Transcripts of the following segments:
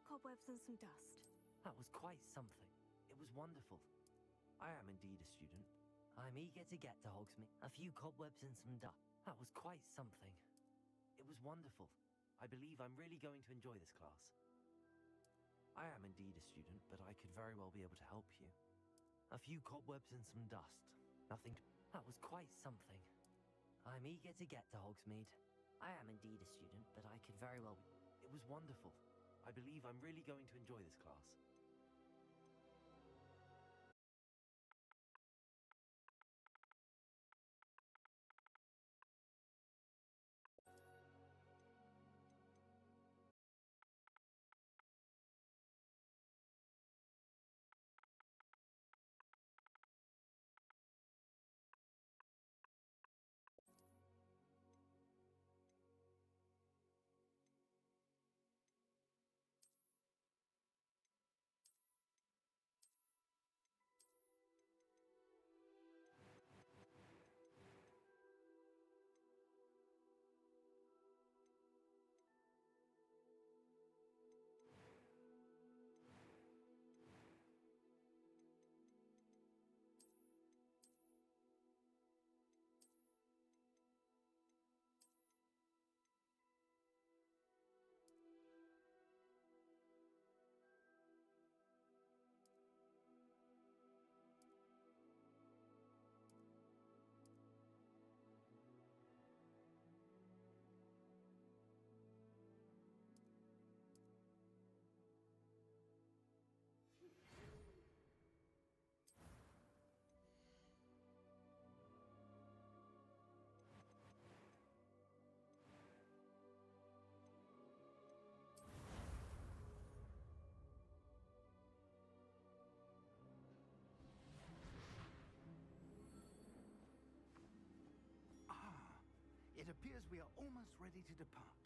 cobwebs and some dust. That was quite something. It was wonderful. I am indeed a student. I'm eager to get to Hogsmeade. A few cobwebs and some dust. That was quite something. It was wonderful. I believe I'm really going to enjoy this class. I am indeed a student, but I could very well be able to help you. A few cobwebs and some dust. Nothing to... That was quite something. I'm eager to get to Hogsmeade. I am indeed a student, but I could very well... It was wonderful. I believe I'm really going to enjoy this class. It appears we are almost ready to depart.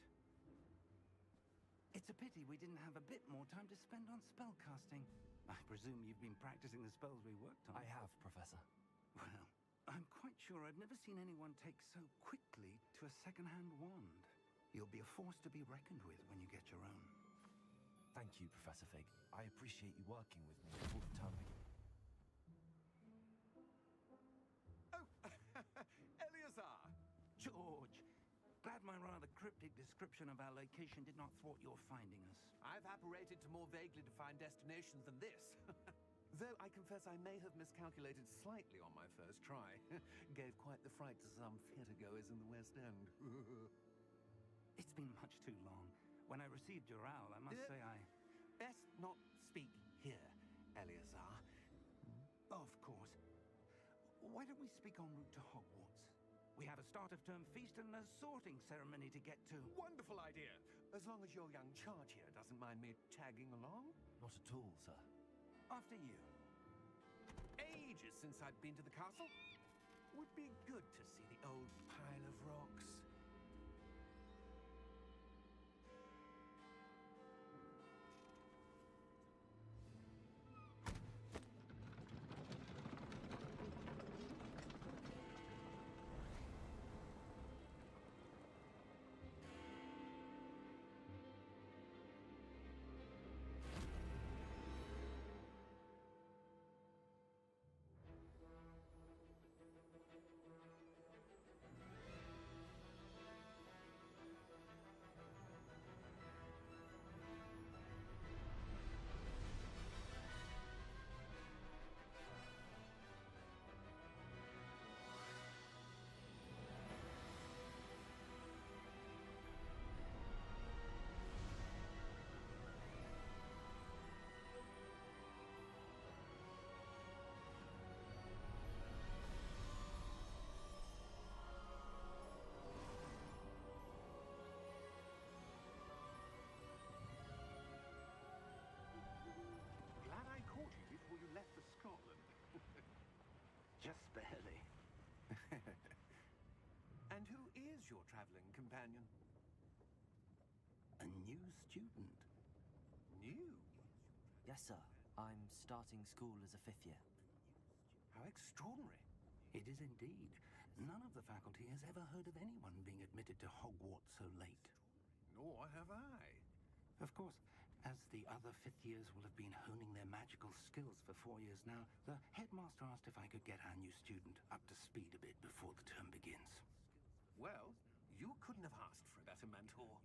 It's a pity we didn't have a bit more time to spend on spellcasting. I presume you've been practicing the spells we worked on. I have, Professor. Well, I'm quite sure I've never seen anyone take so quickly to a second-hand wand. You'll be a force to be reckoned with when you get your own. Thank you, Professor Fig. I appreciate you working with me all the time. Oh, Eleazar! George, glad my rather cryptic description of our location did not thwart your finding us. I've apparated to more vaguely defined destinations than this. Though I confess I may have miscalculated slightly on my first try. Gave quite the fright to some theatergoers in the West End. It's been much too long. When I received your owl, I must say I... Best not speak here, Eleazar. Of course. Why don't we speak en route to Hogwarts? We have a start-of-term feast and a sorting ceremony to get to. Wonderful idea! As long as your young charge here doesn't mind me tagging along. Not at all, sir. After you. Ages since I'd been to the castle. Would be good to see the old pile of rocks. Glad I caught you before you left for Scotland. Just barely. And who is your traveling companion? A new student. New? Yes, sir. I'm starting school as a 5th year. How extraordinary. It is indeed. None of the faculty has ever heard of anyone being admitted to Hogwarts so late. Nor have I. Of course, As the other fifth years will have been honing their magical skills for 4 years now, the headmaster asked if I could get our new student up to speed a bit before the term begins. Well, you couldn't have asked for a better mentor.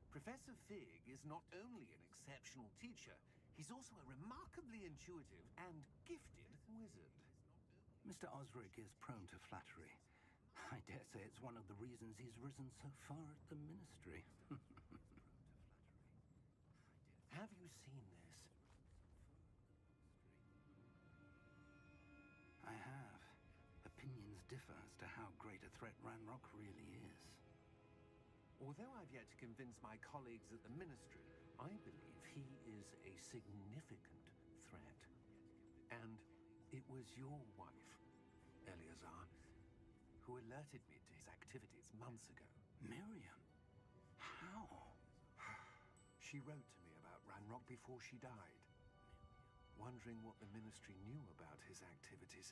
Professor Fig is not only an exceptional teacher, he's also a remarkably intuitive and gifted wizard. Mr. Osric is prone to flattery. I dare say it's one of the reasons he's risen so far at the ministry. Have you seen this? I have. Opinions differ as to how great a threat Ranrock really is. Although I've yet to convince my colleagues at the ministry, I believe he is a significant threat. And it was your wife, Eleazar, who alerted me to his activities months ago. Miriam? How? She wrote to me about Ranrock before she died, wondering what the ministry knew about his activities.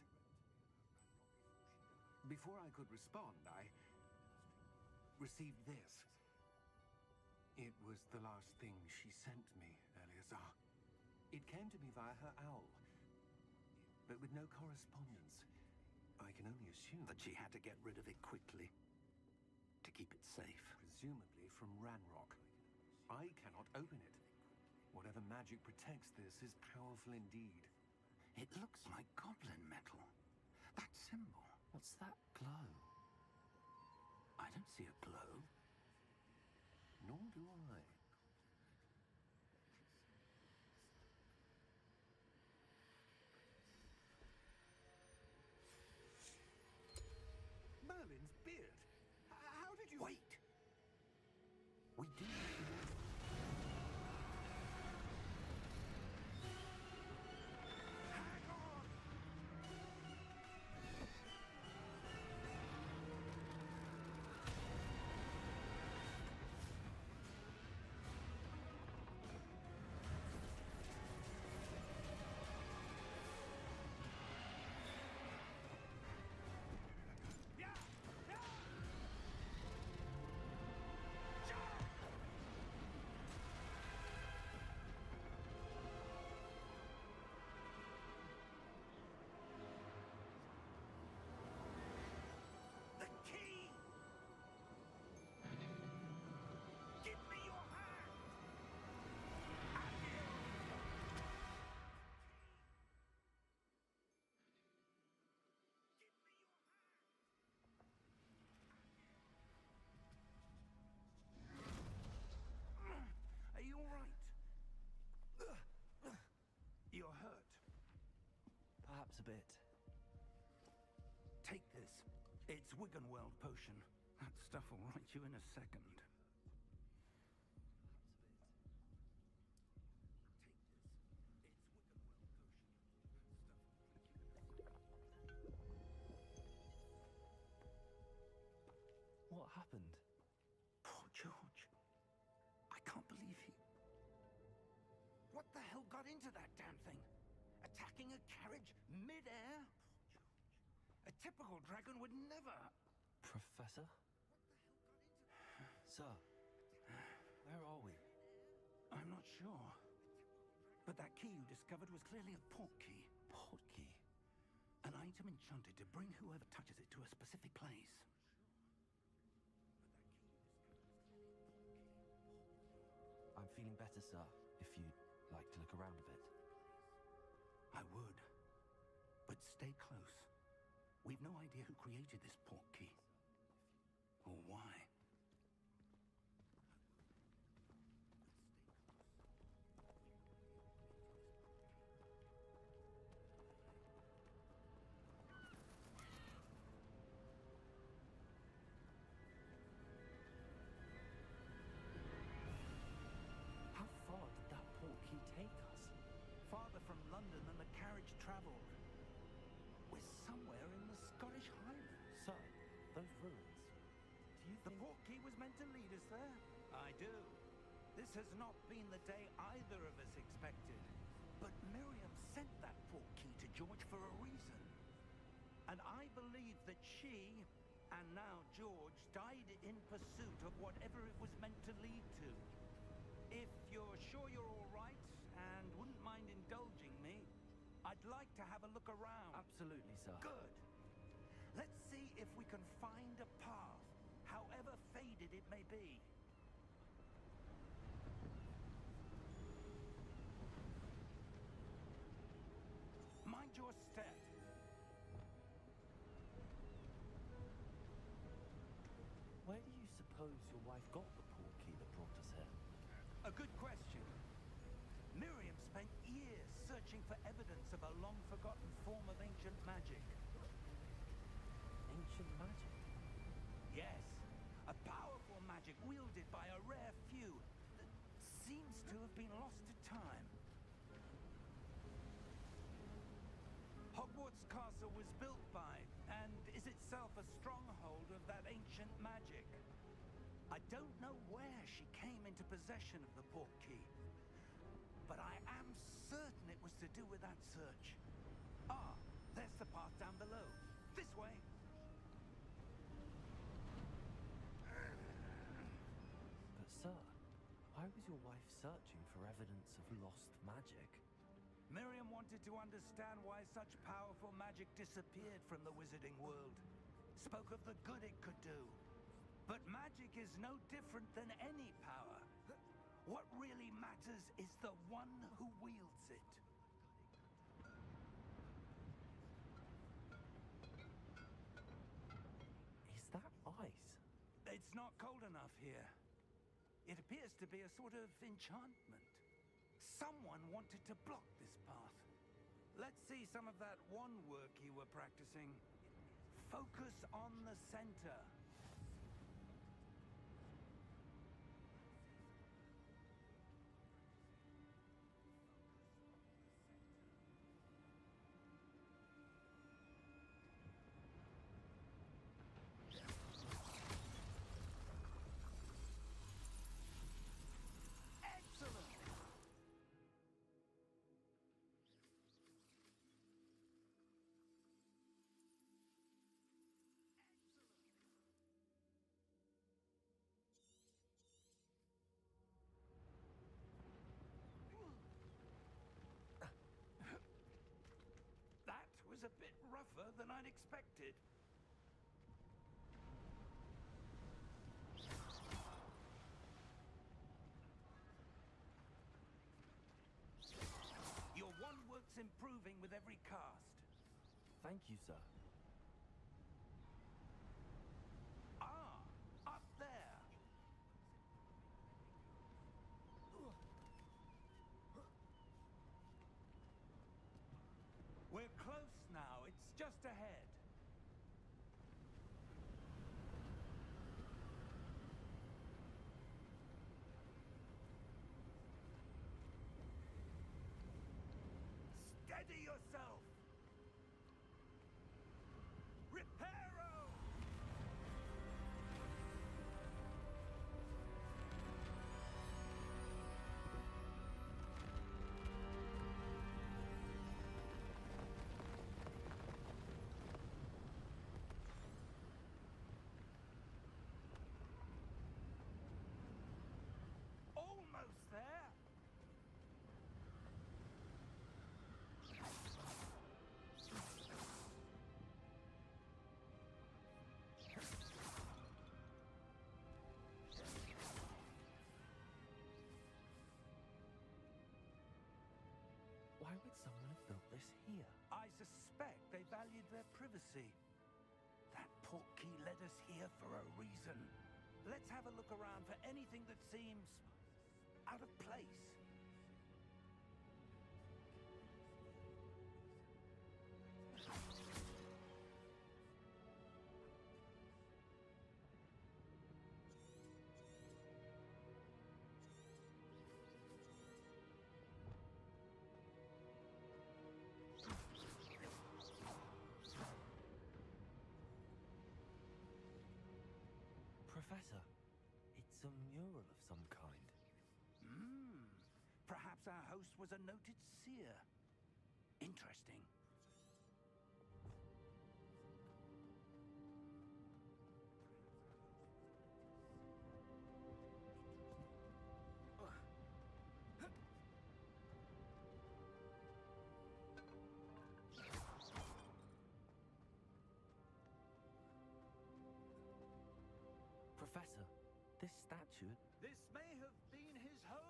Before I could respond, I received this. It was the last thing she sent me, Eleazar. It came to me via her owl, but with no correspondence. I can only assume That she had to get rid of it quickly to keep it safe. presumably from Ranrock. I cannot open it. Whatever magic protects this is powerful indeed. It looks like goblin metal. That symbol. What's that glow? I don't see a glow. Nor do I. Merlin's beard. How did you... Wait! We do. Hang on! Yeah! Yeah! The key! Give me your hand! Are you all right? You're hurt. Perhaps a bit. Take this. It's Wiggenweld potion. That stuff will right you in a second. What happened? Poor George. I can't believe he... What the hell got into that damn thing? Attacking a carriage mid-air? A typical dragon would never... Professor? Sir, where are we? I'm not sure. But that key you discovered was clearly a port key. Port key? An item enchanted to bring whoever touches it to a specific place. I'm feeling better, sir, if you'd like to look around a bit. I would. But stay close. We've no idea who created this port key. Or why. How far did that port key take us? Farther from London than the carriage traveled. We're somewhere in the Scottish Highlands. Sir, those ruins. Do you The think... port key was meant to lead us there? I do. This has not been the day either of us expected. But Miriam sent that port key to George for a reason. And I believe that she, and now George, died in pursuit of whatever it was meant to lead to. If you're sure you're all right and wouldn't mind indulging me, I'd like to have a look around. Absolutely, sir. Good. Let's see if we can find a path, however faded it may be. Mind your step. Where do you suppose your wife got the portkey that brought us here? A good question. Miriam spent years searching for evidence of a long-forgotten form of ancient magic. Ancient magic? Yes, a powerful magic wielded by a rare few that seems to have been lost to time. Hogwarts Castle was built by, and is itself a stronghold of that ancient magic. I don't know where she came into possession of the portkey, but I am certain it was to do with that search. Ah, there's the path down below. This way. But sir, why was your wife searching for evidence of lost magic? Miriam wanted to understand why such powerful magic disappeared from the wizarding world. Spoke of the good it could do. But magic is no different than any power. What really matters is the one who wields it. Is that ice? It's not cold enough here. It appears to be a sort of enchantment. Someone wanted to block this path. Let's see some of that wand work you were practicing. Focus on the center. That was a bit rougher than I'd expected. Your wand work's improving with every cast. Thank you, sir. Ah, up there. We're close now. It's just ahead. Steady yourself. Reparo! Almost there. Why would someone have built this here? I suspect they valued their privacy. That portkey led us here for a reason. Let's have a look around for anything that seems out of place. Professor, it's a mural of some kind. Perhaps our host was a noted seer. Interesting. statue. This may have been his home.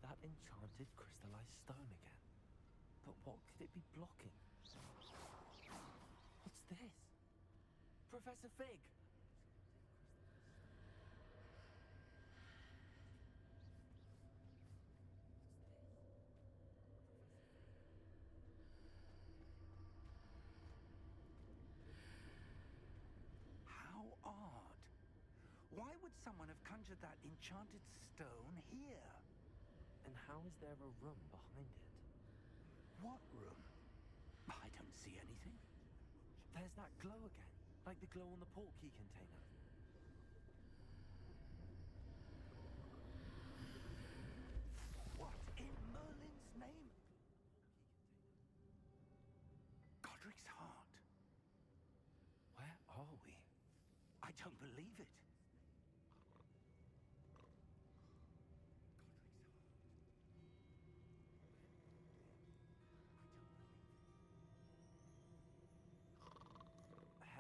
That enchanted crystallized stone again. But what could it be blocking? What's this? Professor Fig! How odd. Why would someone have conjured that enchanted stone here? And how is there a room behind it? What room? I don't see anything. There's that glow again, like the glow on the portkey container. What in Merlin's name? Godric's heart. Where are we? I don't believe it.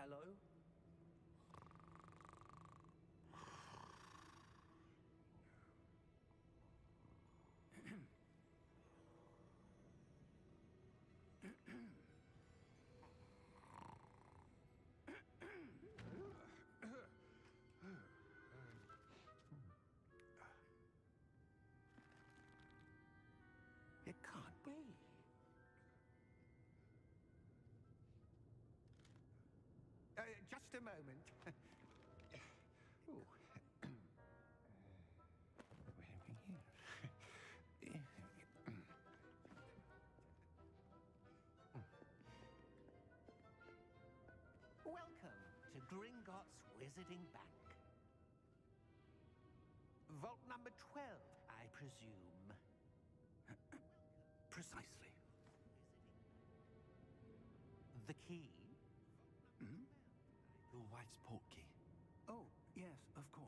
Hello? It can't be. Just a moment. Ooh. Where are we here? Welcome to Gringotts Wizarding Bank. Vault number 12, I presume. Precisely. The key? Hmm? Your wife's portkey. Oh, yes, of course.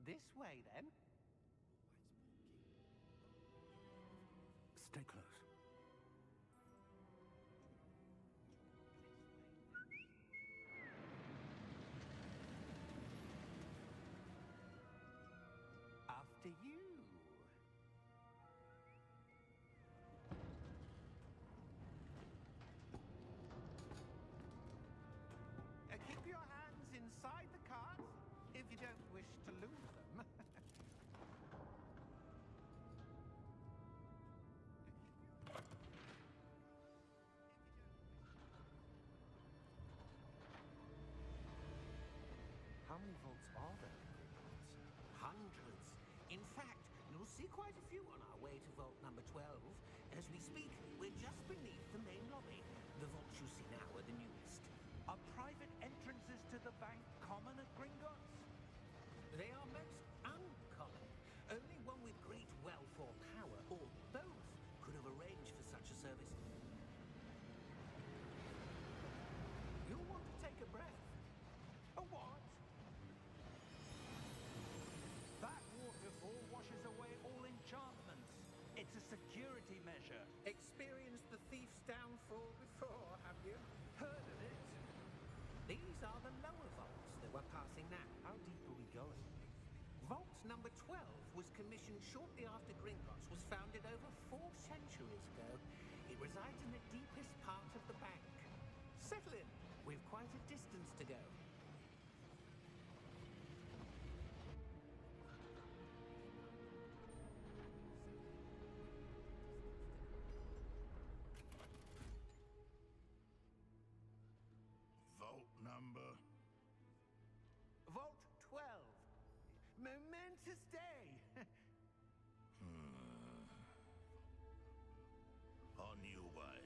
This way, then. Stay close. After you. Keep your hands inside the cart if you don't wish to lose them. How many vaults are there in Hogwarts? Hundreds. In fact, you'll see quite a few on our way to vault number 12. As we speak, we're just beneath the main lobby. The vaults you see now are the newest. Are private entrances to the bank common at Gringotts? They are most uncommon. Only one with great wealth or power, or both, could have arranged for such a service. You'll want to take a breath. A what? That waterfall washes away all enchantments. It's a security measure. Experienced the thief's downfall before, have you? Heard of it? These are the lower vaults that we're passing now. How deep are we going? Vault number 12 was commissioned shortly after Gringotts was founded over 4 centuries ago. It resides in the deepest part of the bank. Settle in. We've quite a distance to go. Vault number? Vault 12. Momentous day. On your way.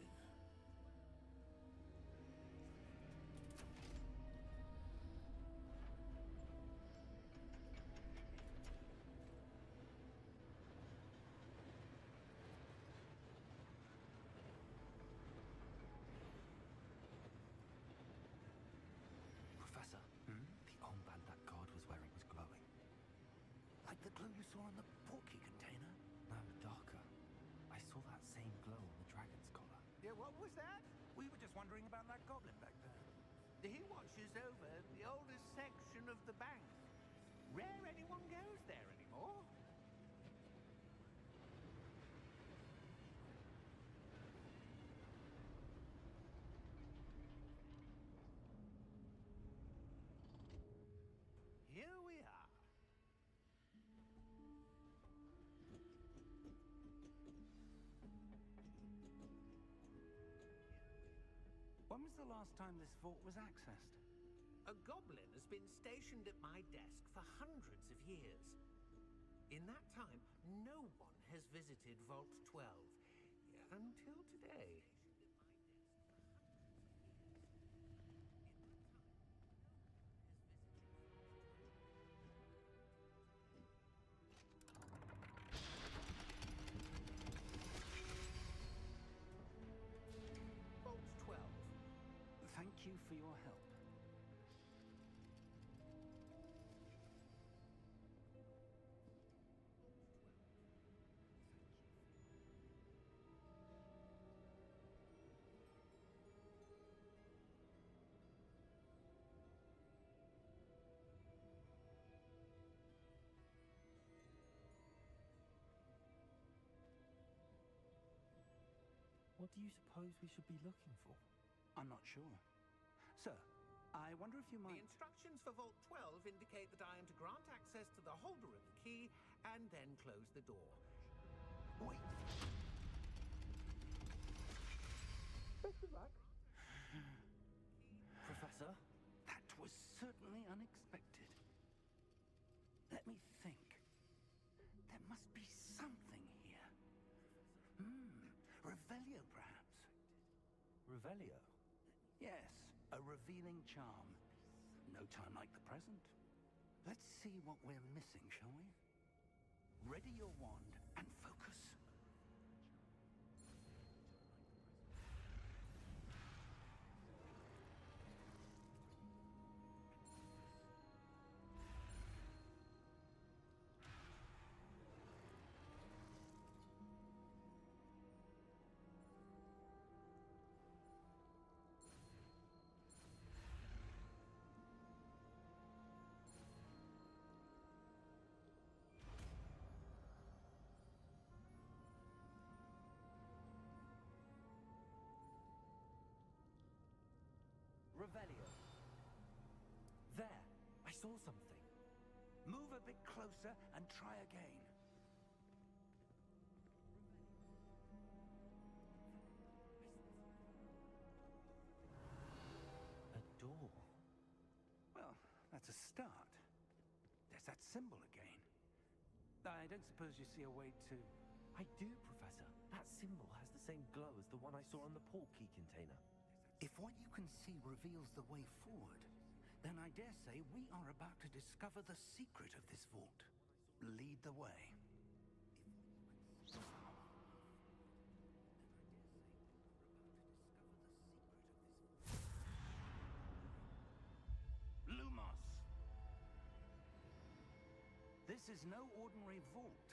Professor, the armband that guard was wearing was glowing. Like the glow you saw on the portkey container? No, darker. I saw that same glow on the dragon's collar. Yeah, what was that? We were just wondering about that goblin back there. He watches over the oldest section of the bank. Rare anyone goes there anymore. Here we are. When was the last time this vault was accessed? A goblin has been stationed at my desk for hundreds of years. In that time, no one has visited Vault 12 until today. Vault 12. Thank you for your help. What do you suppose we should be looking for? I'm not sure. Sir, I wonder if you The might... instructions for Vault 12 indicate that I am to grant access to the holder of the key and then close the door. Wait. Best of luck. Professor? That was certainly unexpected. Let me think. There must be something here. Revelio, perhaps. Revelio? Yes, a revealing charm. No time like the present. Let's see what we're missing, shall we? Ready your wand and focus. Revelio. There! I saw something. Move a bit closer and try again. A door. Well, that's a start. There's that symbol again. I don't suppose you see a way to... I do, Professor. That symbol has the same glow as the one I saw on the portkey container. If what you can see reveals the way forward, then I dare say we are about to discover the secret of this vault. Lead the way. Lumos! This is no ordinary vault.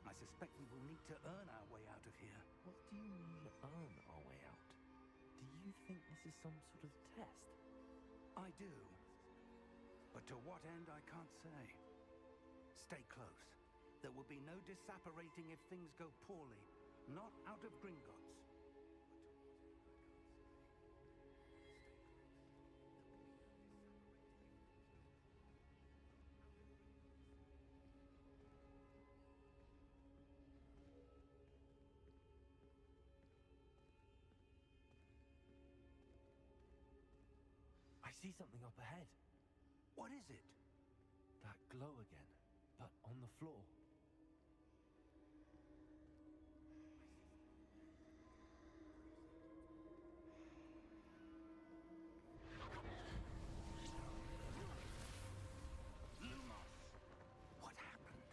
I suspect we will need to earn our way out of here. What do you mean, earn our way out? Do you think this is some sort of test? I do. But to what end, I can't say. Stay close. There will be no disapparating if things go poorly. Not out of Gringotts. I see something up ahead. What is it? That glow again, but on the floor. What happened?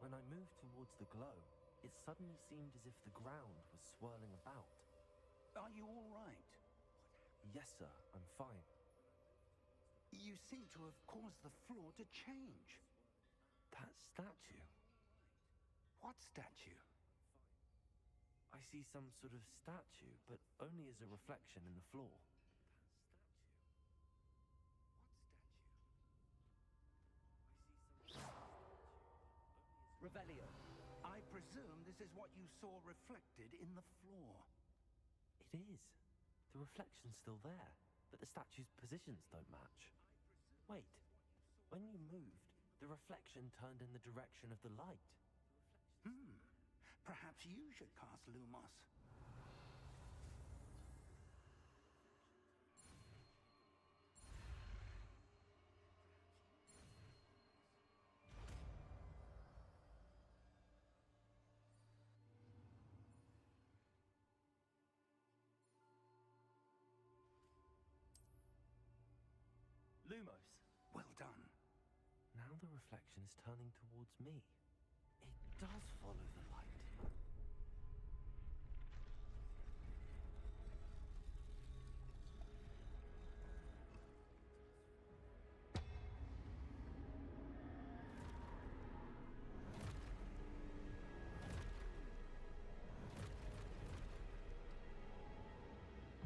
When I moved towards the glow, it suddenly seemed as if the ground was swirling about. Are you all right? Yes, sir, I'm fine. You seem to have caused the floor to change. That statue? What statue? I see some sort of statue, but only as a reflection in the floor. Revelio, I presume this is what you saw reflected in the floor. It is. The reflection's still there, but the statue's positions don't match. Wait, when you moved, the reflection turned in the direction of the light. Perhaps you should cast Lumos. Lumos! Well done. Now the reflection is turning towards me. It does follow the light.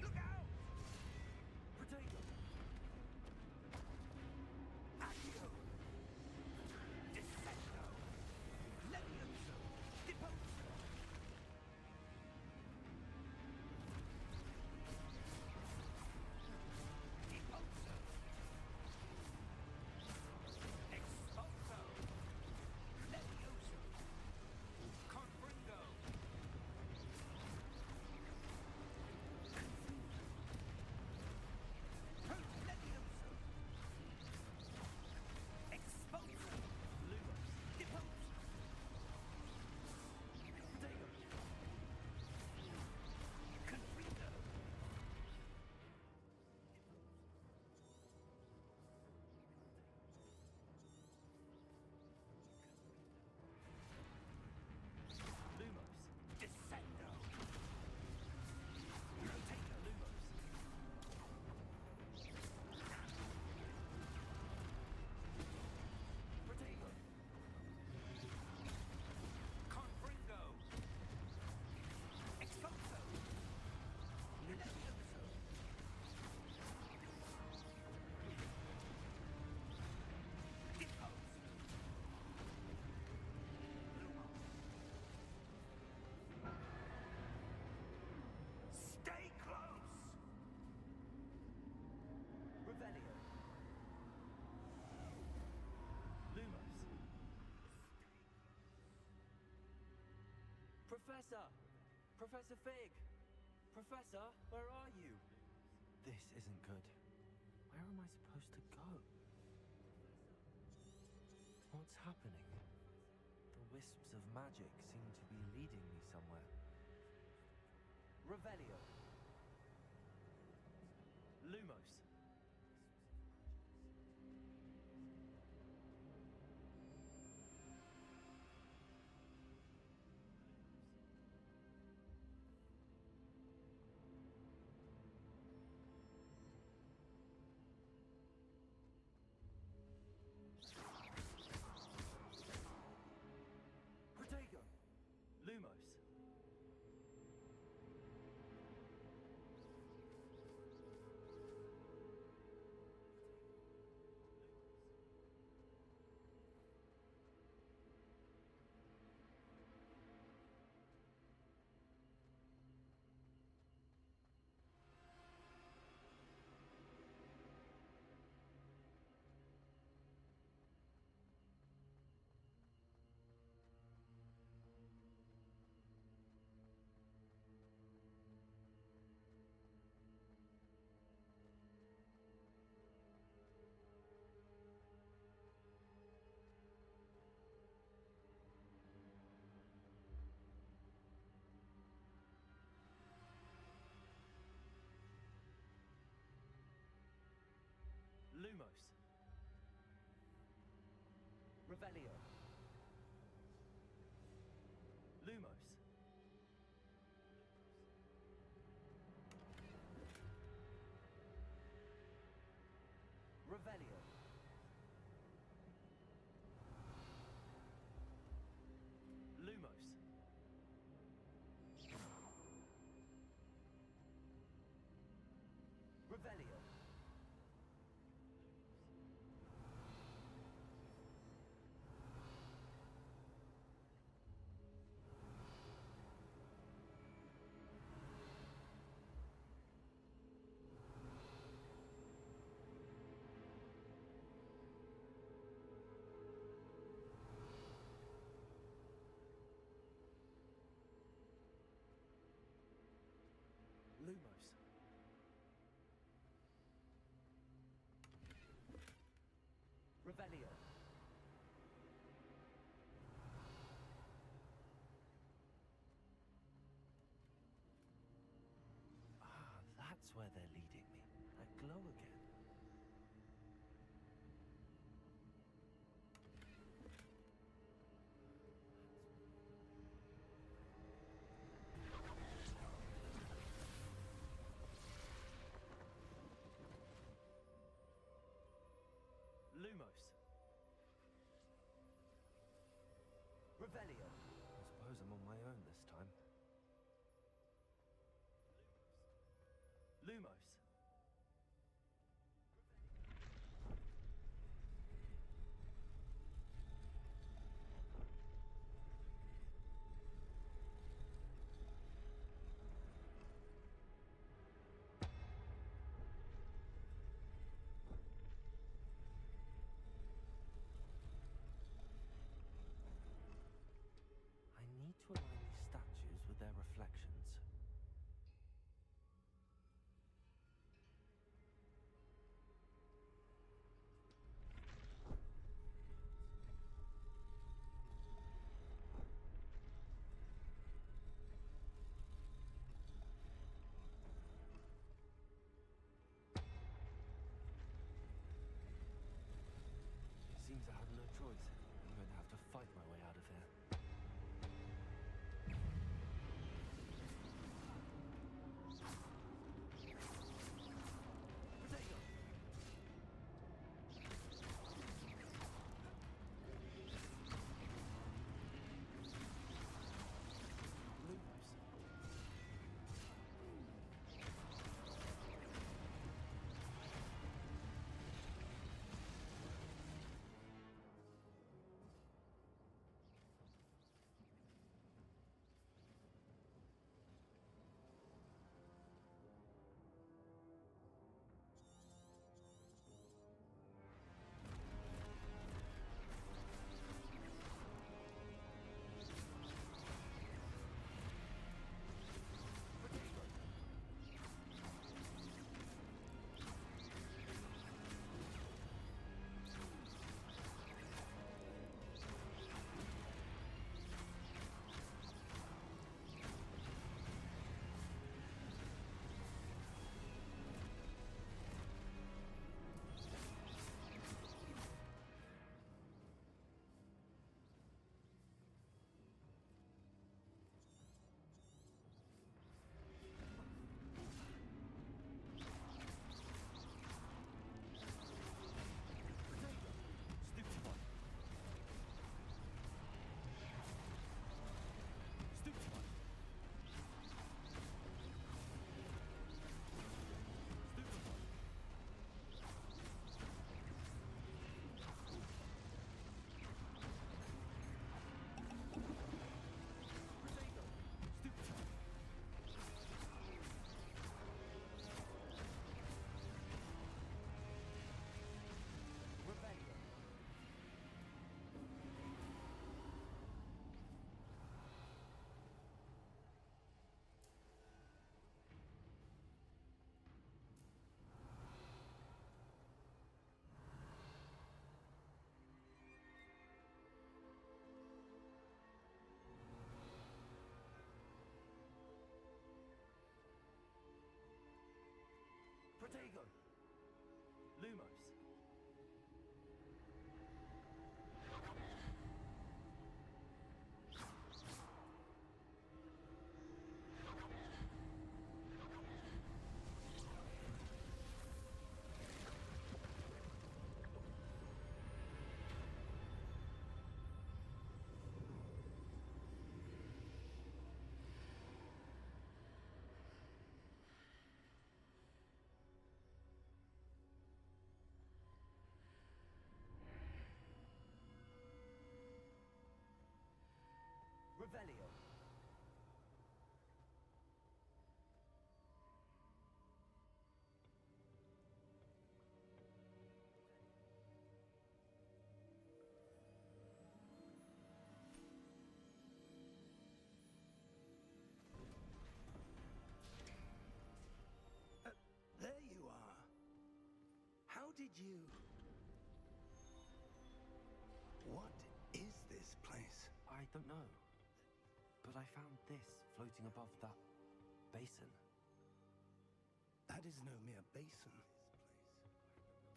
Look out! Potato! Accio! Descendo! Levioso! Deposo! Deposo! Expulso! Levioso! Confringo! Levioso! Expulso! Lumos! Deposo! Potato! Confringo! Lumos! Descendo! Potato! Lumos! Potato! Confringo! Expulso! Levioso! Deposo! Stay close! Revelio! Lumos! Professor! Professor Fig! Professor, where are you? This isn't good. Where am I supposed to go? What's happening? The wisps of magic seem to be leading me somewhere. Revelio! Lumos! Potato! Lumos! Lumos. Revelio. Lumos. Revelio. Lumos. Revelio. Lumos. Revelio. Ah, that's where they're leading me. That glow again. Lumos. Revelio. I suppose I'm on my own this time. Lumos. I need to align these statues with their reflections. Seems I have no choice. I'm going to have to fight my way out of here. Potato! Lumos. Stupid one. Stupid one. Stupid one. Potato. Stupid one. Revelio. Protego. Lumos. did you... What is this place? I don't know. But I found this floating above that basin. That is no mere basin.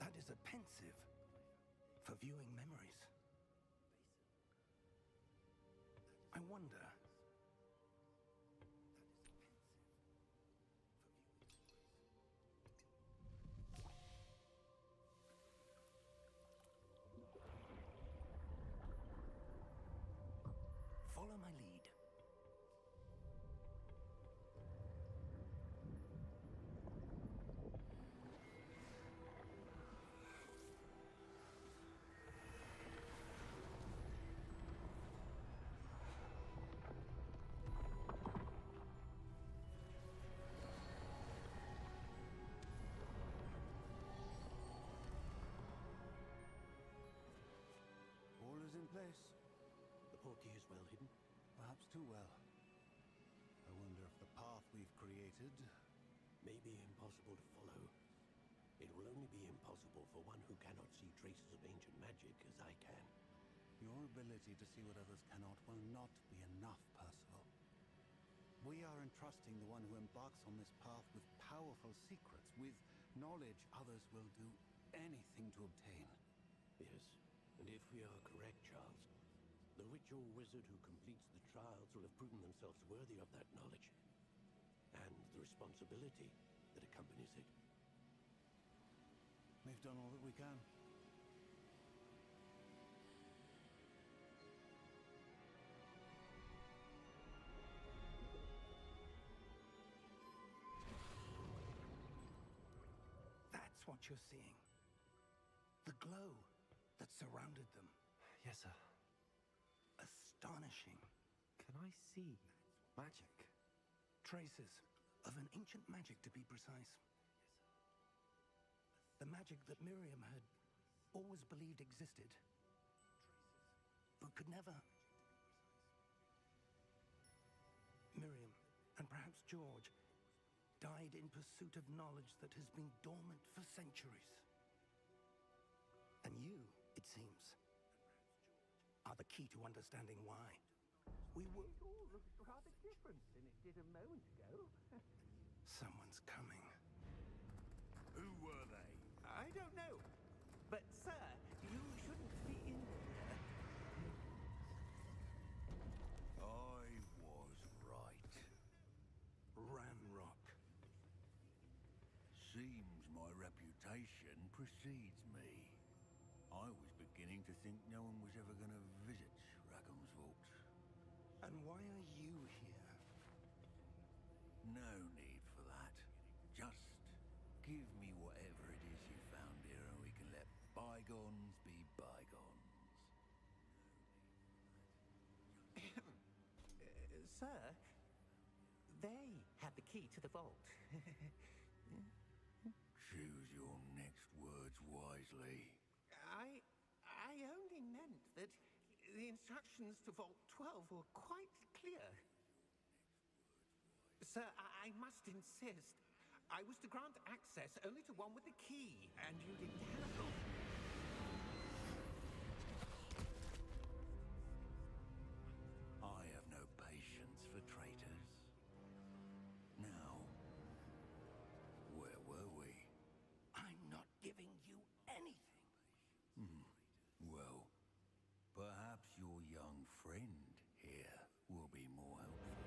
That is a pensive for viewing memories. I wonder... Follow my lead. All is in place. The portkey is well hidden. Perhaps too well. I wonder if the path we've created... May be impossible to follow. It will only be impossible for one who cannot see traces of ancient magic as I can. Your ability to see what others cannot will not be enough, Percival. We are entrusting the one who embarks on this path with powerful secrets, with knowledge others will do anything to obtain. Yes, and if we are correct, Charles, the ritual wizard who completes the trials will have proven themselves worthy of that knowledge. And the responsibility that accompanies it. We've done all that we can. That's what you're seeing. The glow that surrounded them. Yes, sir. Astonishing. Can I see magic? Traces of an ancient magic, to be precise. The magic that Miriam had always believed existed, but could never. Miriam, and perhaps George, died in pursuit of knowledge that has been dormant for centuries. And you, it seems, are the key to understanding why. We were... It all looks rather different than it did a moment ago. Someone's coming. Who were they? I don't know. But, sir, you shouldn't be in here. I was right. Ranrock. Seems my reputation precedes me. I was beginning to think no one was ever going to visit Rackham's vaults. And why are you here? No need for that. Just give me whatever it is you found here and we can let bygones be bygones. Sir, they had the key to the vault. Choose your next words wisely. I only meant that the instructions to Vault 12 were quite clear. Sir, I must insist. I was to grant access only to one with the key, and you didn't have... I have no patience for traitors. Now, where were we? I'm not giving you anything. Well, perhaps your young friend here will be more helpful.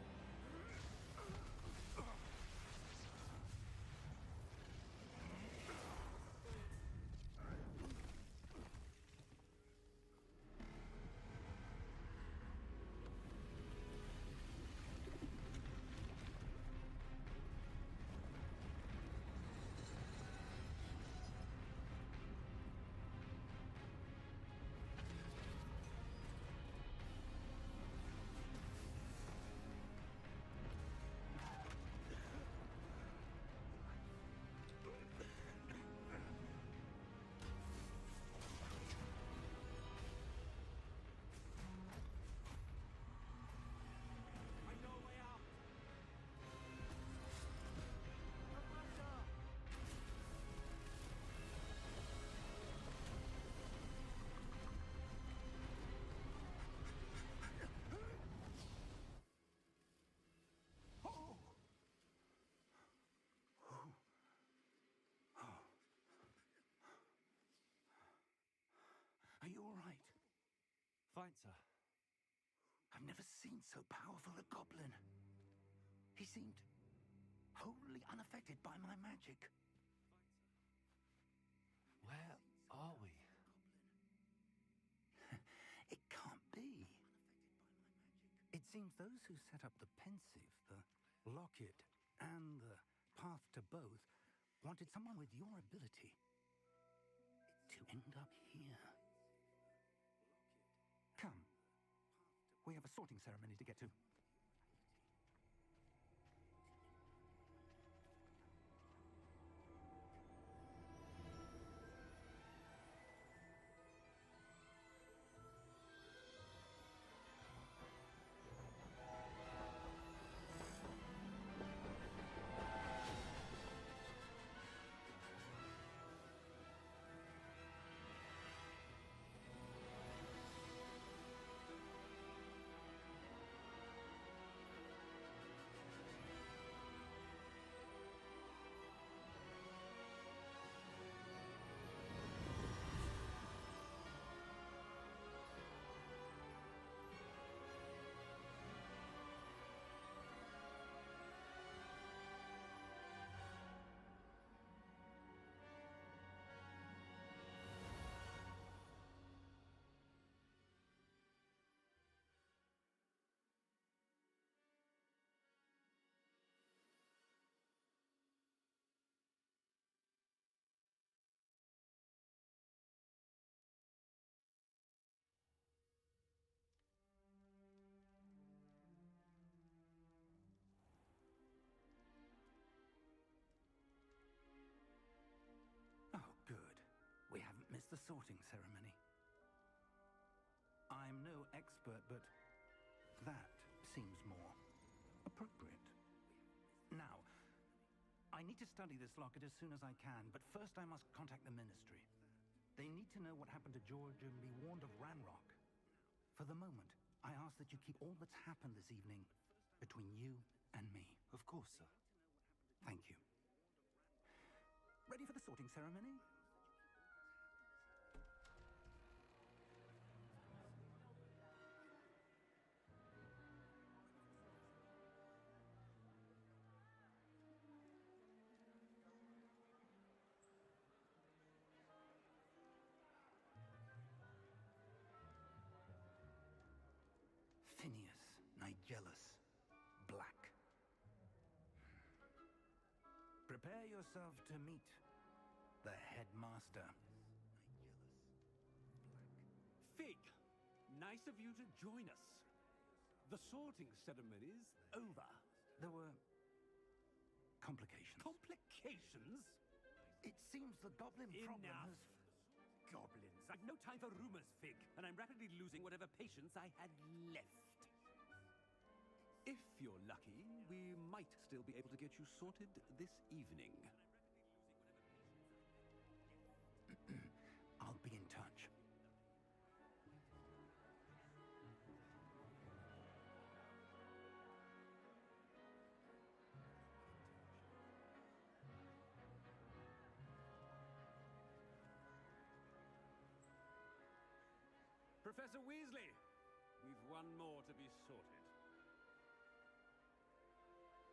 right, sir. I've never seen so powerful a goblin. He seemed wholly unaffected by my magic. Where are we? It can't be. It seems those who set up the pensive, the locket, and the path to both wanted someone with your ability to end up here. Come. We have a sorting ceremony to get to. Oh, good. We haven't missed the sorting ceremony. I'm no expert, but that seems more appropriate. Now, I need to study this locket as soon as I can, but first I must contact the Ministry. They need to know what happened to George and be warned of Ranrock. For the moment, I ask that you keep all that's happened this evening between you and me. Of course, sir. Thank you. Ready for the sorting ceremony? Phineas, Nigellus, Black. Prepare yourself to meet the headmaster. Fig, nice of you to join us. The sorting ceremony's over. There were complications. Complications? It seems the goblin problem Enough. has... Goblins. I've no time for rumors, Fig, and I'm rapidly losing whatever patience I had left. If you're lucky, we might still be able to get you sorted this evening. I'll be in touch. Professor Weasley, we've one more to be sorted.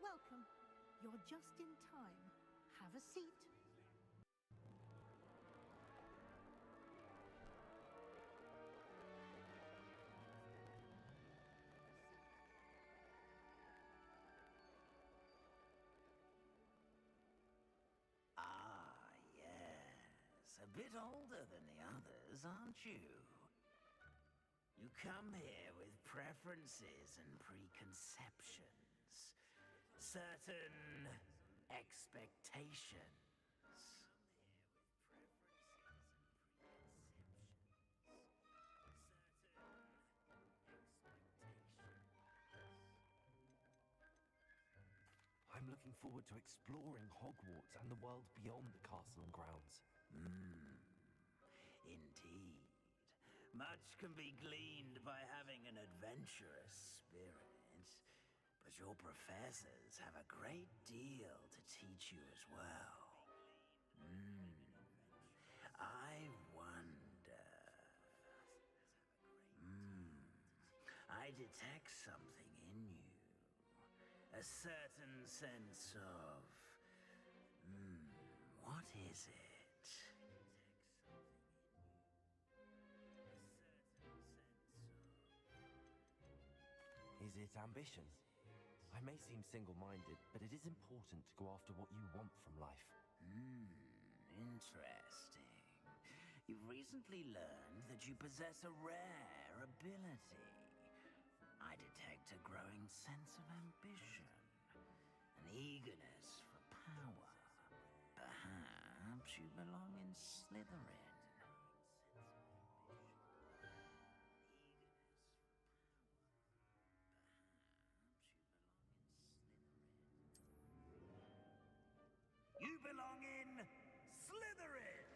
Welcome. You're just in time. Have a seat. Ah, yes. A bit older than the others, aren't you? You come here with preferences and preconceptions. Certain expectations. I'm looking forward to exploring Hogwarts and the world beyond the castle and grounds. Indeed. Much can be gleaned by having an adventurous spirit, but your professors have a great deal to teach you as well. I wonder... I detect something in you. A certain sense of... what is it? Is it ambition? I may seem single-minded, but it is important to go after what you want from life. Interesting. You've recently learned that you possess a rare ability. I detect a growing sense of ambition, an eagerness for power. Perhaps you belong in Slytherin. You belong in Slytherin!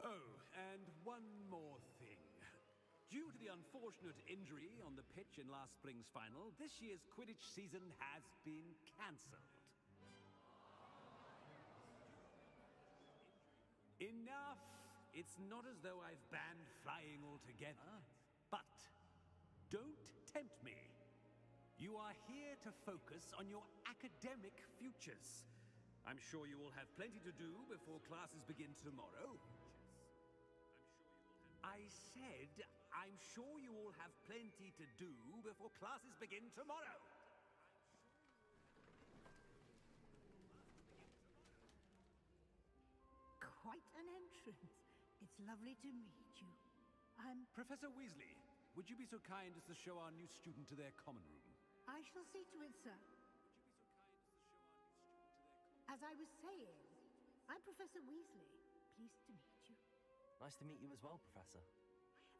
Oh, and one more thing. Due to the unfortunate injury on the pitch in last spring's final, this year's Quidditch season has been cancelled. Enough! It's not as though I've banned flying altogether. But don't tempt me. You are here to focus on your academic futures. I'm sure you will have plenty to do before classes begin tomorrow. I said, I'm sure you all have plenty to do before classes begin tomorrow. Quite an entrance. It's lovely to meet you. I'm... Professor Weasley, would you be so kind as to show our new student to their common room? I shall see to it, sir. As I was saying, I'm Professor Weasley. Pleased to meet you. Nice to meet you as well, Professor.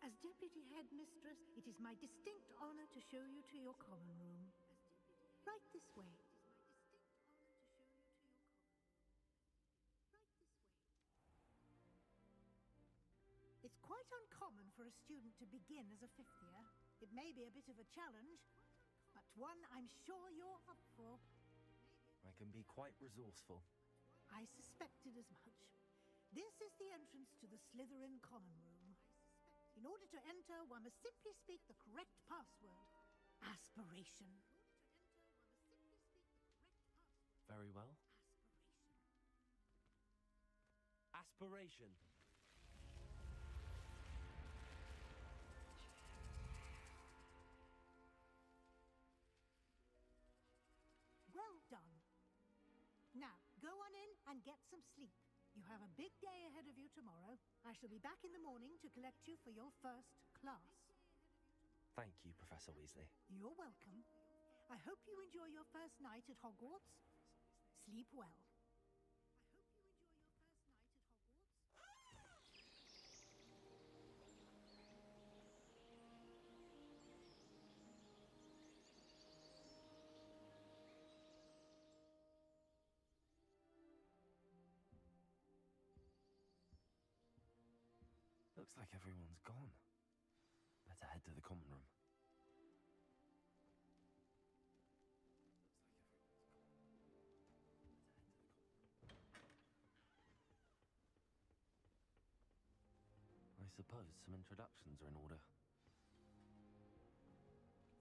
As Deputy Headmistress, it is my distinct honor to show you to your common room. Right this way. It's quite uncommon for a student to begin as a fifth year. It may be a bit of a challenge, but one I'm sure you're up for. I can be quite resourceful. I suspected as much. This is the entrance to the Slytherin common room. In order to enter, one must simply speak the correct password. Aspiration. Very well. Aspiration. Well done. Now, go on in and get some sleep. You have a big day ahead of you tomorrow. I shall be back in the morning to collect you for your first class. Thank you, Professor Weasley. You're welcome. I hope you enjoy your first night at Hogwarts. Sleep well. Looks like everyone's gone. Better head to the common room. I suppose some introductions are in order.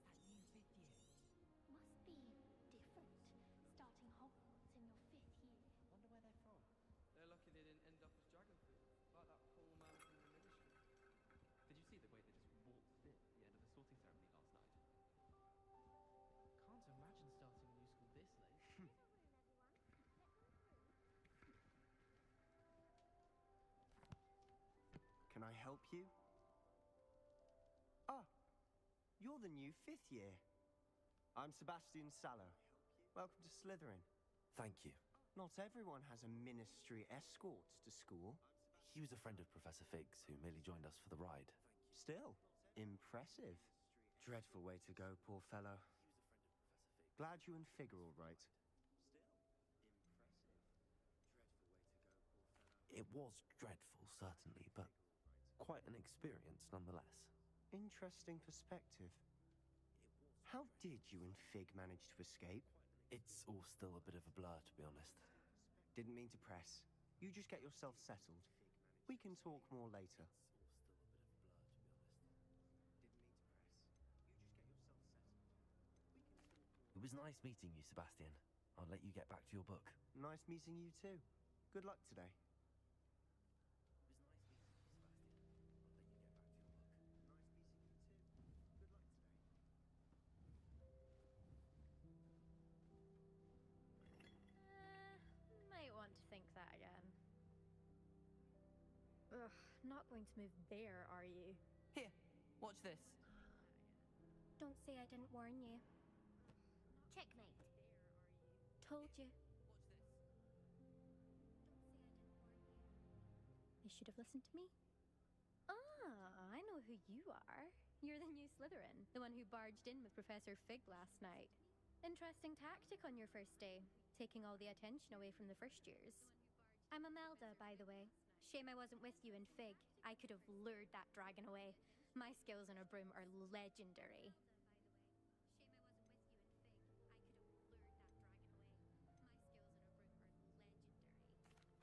That new fifth year. Must be different, starting Hogwarts in your fifth year. Wonder where they're from. They're lucky they didn't end up as dragon food, like that poor man from the ministry. Did you see the way they just waltzed in at the end of the sorting ceremony last night? Can't imagine starting a new school this late. Can I help you? Ah, you're the new fifth year. I'm Sebastian Sallow. Welcome to Slytherin. Thank you. Not everyone has a ministry escort to school. He was a friend of Professor Fig's who merely joined us for the ride. Still, impressive. Dreadful way to go, poor fellow. Glad you and Fig are all right. It was dreadful, certainly, but quite an experience nonetheless. Interesting perspective. How did you and Fig manage to escape? It's all still a bit of a blur, to be honest. Didn't mean to press. You just get yourself settled. We can talk more later. It was nice meeting you, Sebastian. I'll let you get back to your book. Nice meeting you too. Good luck today. Might want to think that again. Ugh, not going to move there, are you? Here, watch this. Don't say I didn't warn you. Checkmate. Told you. You should have listened to me. Ah, I know who you are. You're the new Slytherin, the one who barged in with Professor Fig last night. Interesting tactic on your first day, taking all the attention away from the first years. I'm Imelda, by the way. Shame I wasn't with you in Fig. I could have lured that dragon away. My skills on a broom are legendary.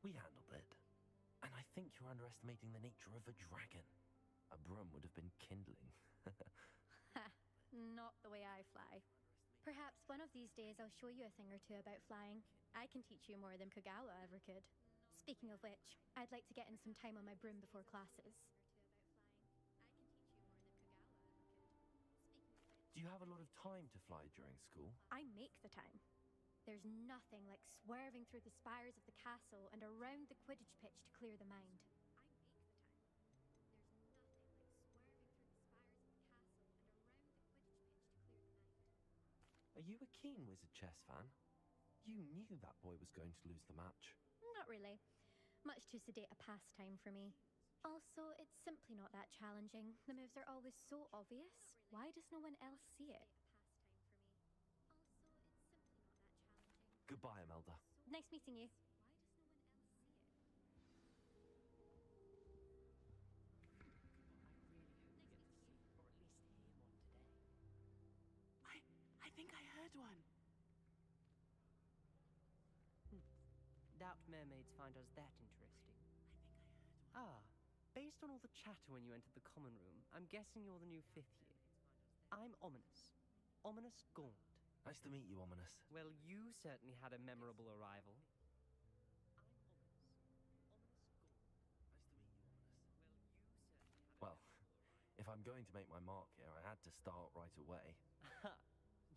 We handled it. And I think you're underestimating the nature of a dragon. A broom would have been kindling. Ha, not the way I fly. Perhaps one of these days I'll show you a thing or two about flying. I can teach you more than Kogawa ever could. Speaking of which, I'd like to get in some time on my broom before classes. Do you have a lot of time to fly during school? I make the time. There's nothing like swerving through the spires of the castle and around the Quidditch pitch to clear the mind. Are you a keen Wizard chess fan? You knew that boy was going to lose the match. Not really. Much too sedate a pastime for me. Also, it's simply not that challenging. The moves are always so obvious. Why does no one else see it? Goodbye, Imelda. Nice meeting you. I think I heard one. Doubt mermaids find us that interesting. Ah, based on all the chatter when you entered the common room, I'm guessing you're the new 5th year. I'm Ominous. Ominous Gaunt. Nice to meet you, Ominous. Well, you certainly had a memorable arrival. Well, if I'm going to make my mark here, I had to start right away.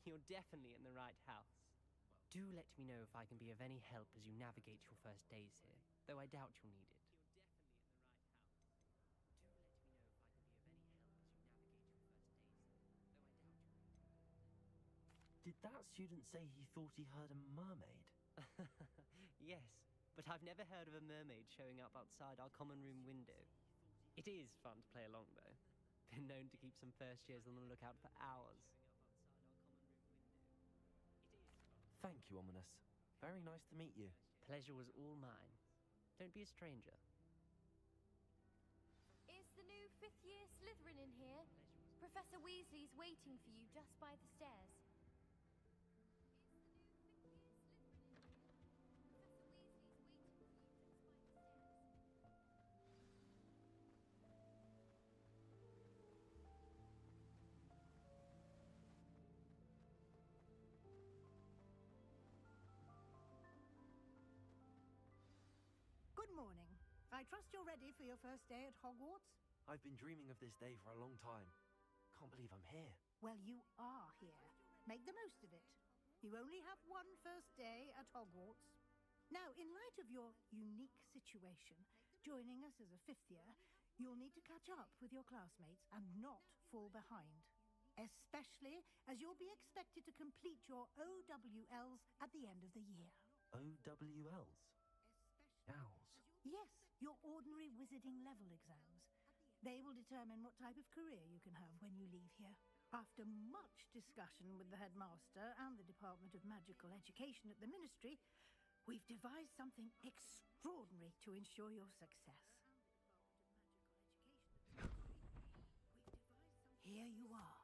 You're definitely in the right house. Do let me know if I can be of any help as you navigate your first days here, though I doubt you'll need it. Did that student say he thought he heard a mermaid? Yes, but I've never heard of a mermaid showing up outside our common room window. It is fun to play along, though. Been known to keep some first years on the lookout for hours. Thank you, Ominous. Very nice to meet you. Pleasure was all mine. Don't be a stranger. Is the new 5th year Slytherin in here? Professor Weasley's waiting for you just by the stairs. Good morning. I trust you're ready for your first day at Hogwarts? I've been dreaming of this day for a long time. Can't believe I'm here. Well, you are here. Make the most of it. You only have one first day at Hogwarts. Now, in light of your unique situation, joining us as a 5th year, you'll need to catch up with your classmates and not fall behind. Especially as you'll be expected to complete your OWLs at the end of the year. OWLs? Owls? Yes, your ordinary wizarding level exams. They will determine what type of career you can have when you leave here. After much discussion with the headmaster and the Department of Magical Education at the Ministry, We've devised something extraordinary to ensure your success. Here you are.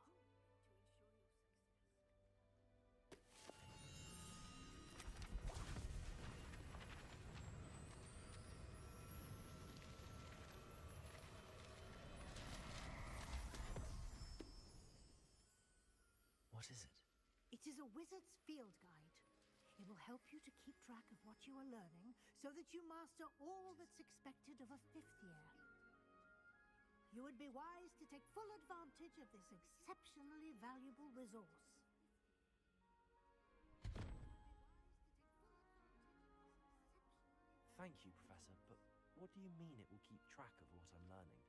What is it? It is a wizard's field guide. It will help you to keep track of what you are learning so that you master all that's expected of a 5th year. You would be wise to take full advantage of this exceptionally valuable resource. Thank you, Professor, but what do you mean it will keep track of what I'm learning?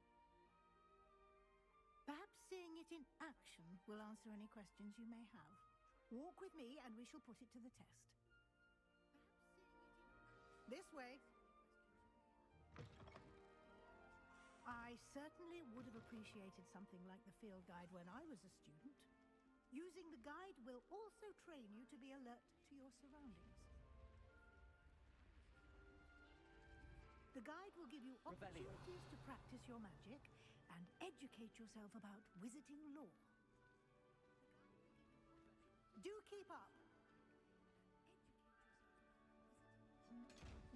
Perhaps seeing it in action will answer any questions you may have. Walk with me and we shall put it to the test. This way. I certainly would have appreciated something like the field guide when I was a student. Using the guide will also train you to be alert to your surroundings. The guide will give you opportunities to practice your magic and educate yourself about wizarding lore. Do keep up.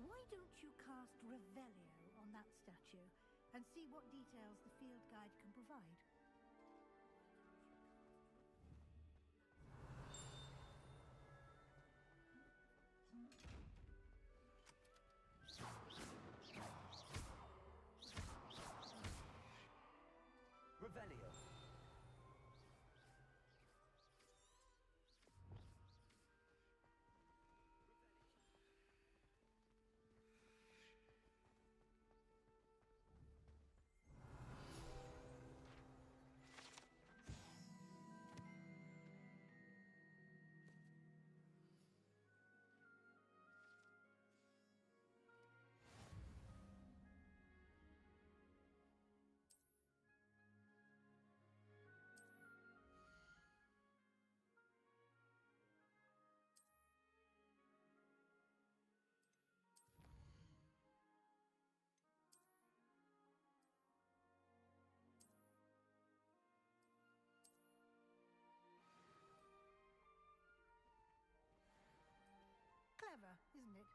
Why don't you cast Revelio on that statue and see what details the field guide can provide? Revelio. Clever, isn't it?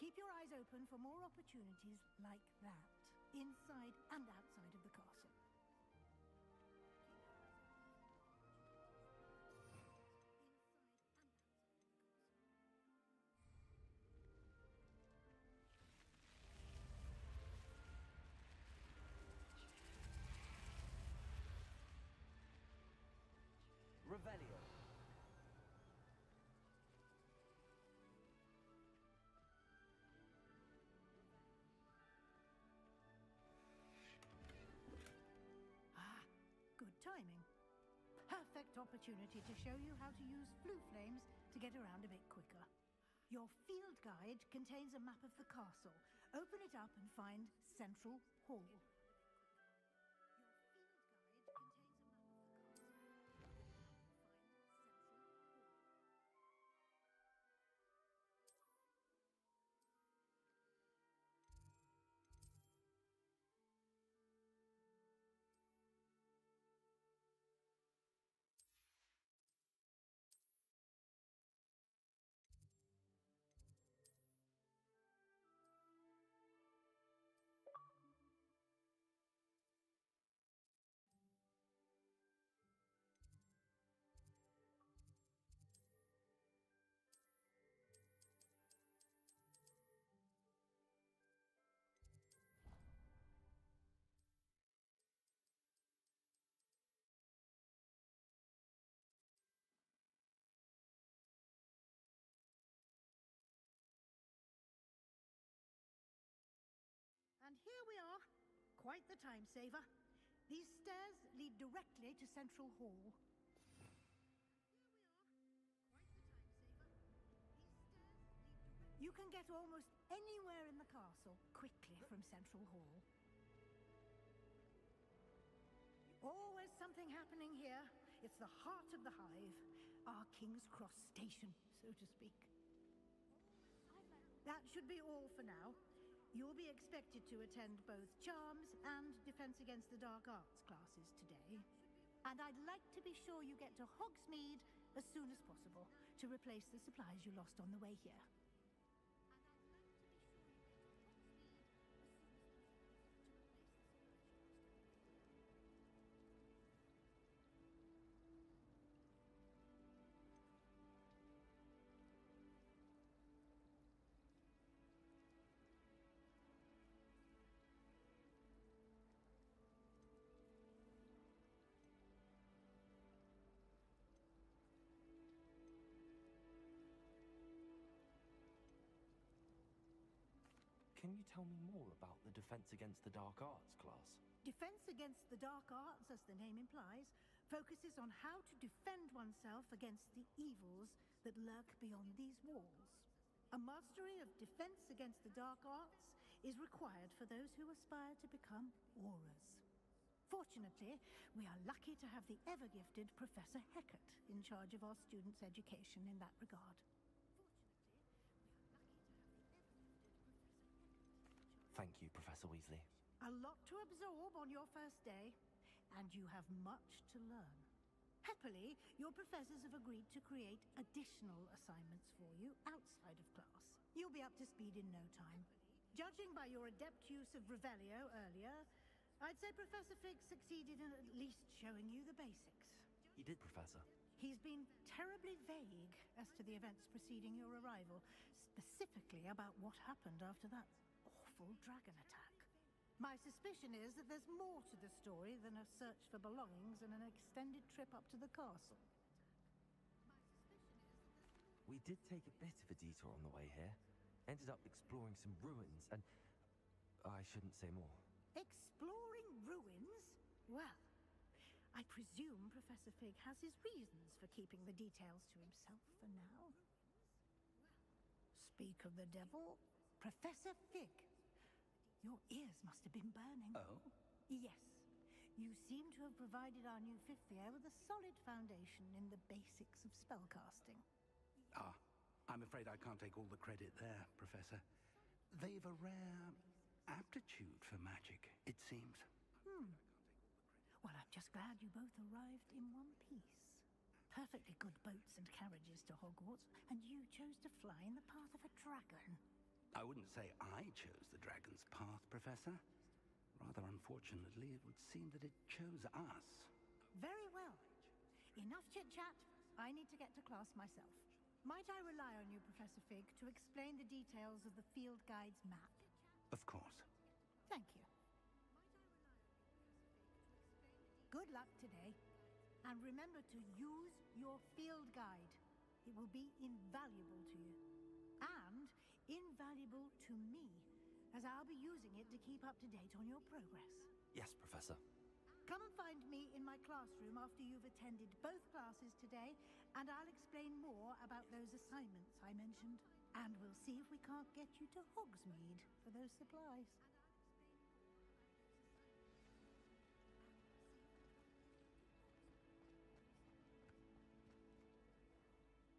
Keep your eyes open for more opportunities like that, inside and outside of the castle. Revelio. Good timing. Perfect opportunity to show you how to use flue flames to get around a bit quicker. Your field guide contains a map of the castle. Open it up and find Central Hall. And here we are. Quite the time saver. These stairs lead directly to Central Hall. You can get almost anywhere in the castle quickly from Central Hall. Always something happening here. It's the heart of the hive, our King's Cross station, so to speak. I've That should be all for now. You'll be expected to attend both Charms and Defense Against the Dark Arts classes today. And I'd like to be sure you get to Hogsmeade as soon as possible to replace the supplies you lost on the way here. Can you tell me more about the Defense Against the Dark Arts class? Defense Against the Dark Arts, as the name implies, focuses on how to defend oneself against the evils that lurk beyond these walls. A mastery of Defense Against the Dark Arts is required for those who aspire to become Auras. Fortunately, we are lucky to have the ever-gifted Professor Hecat in charge of our students' education in that regard. Thank you, Professor Weasley. A lot to absorb on your first day, and you have much to learn. Happily, your professors have agreed to create additional assignments for you outside of class. You'll be up to speed in no time. Judging by your adept use of Revelio earlier, I'd say Professor Fig succeeded in at least showing you the basics. He did, Professor. He's been terribly vague as to the events preceding your arrival, specifically about what happened after that awful dragon attack. My suspicion is that there's more to the story than a search for belongings and an extended trip up to the castle. We did take a bit of a detour on the way here. Ended up exploring some ruins, and I shouldn't say more. Exploring ruins? Well, I presume Professor Fig has his reasons for keeping the details to himself for now. Speak of the devil, Professor Fig. Your ears must have been burning. Oh? Yes. You seem to have provided our new fifth year with a solid foundation in the basics of spellcasting. Ah, I'm afraid I can't take all the credit there, Professor. They've a rare aptitude for magic, it seems. Well, I'm just glad you both arrived in one piece. Perfectly good boats and carriages to Hogwarts, and you chose to fly in the path of a dragon. I wouldn't say I chose the dragon's path, Professor. Rather unfortunately, it would seem that it chose us. Very well. Enough chit-chat. I need to get to class myself. Might I rely on you, Professor Fig, to explain the details of the field guide's map? Of course. Thank you. Good luck today. And remember to use your field guide. It will be invaluable to you. And invaluable to me, as I'll be using it to keep up to date on your progress. Yes, Professor. Come and find me in my classroom after you've attended both classes today, and I'll explain more about those assignments I mentioned. And we'll see if we can't get you to Hogsmeade for those supplies.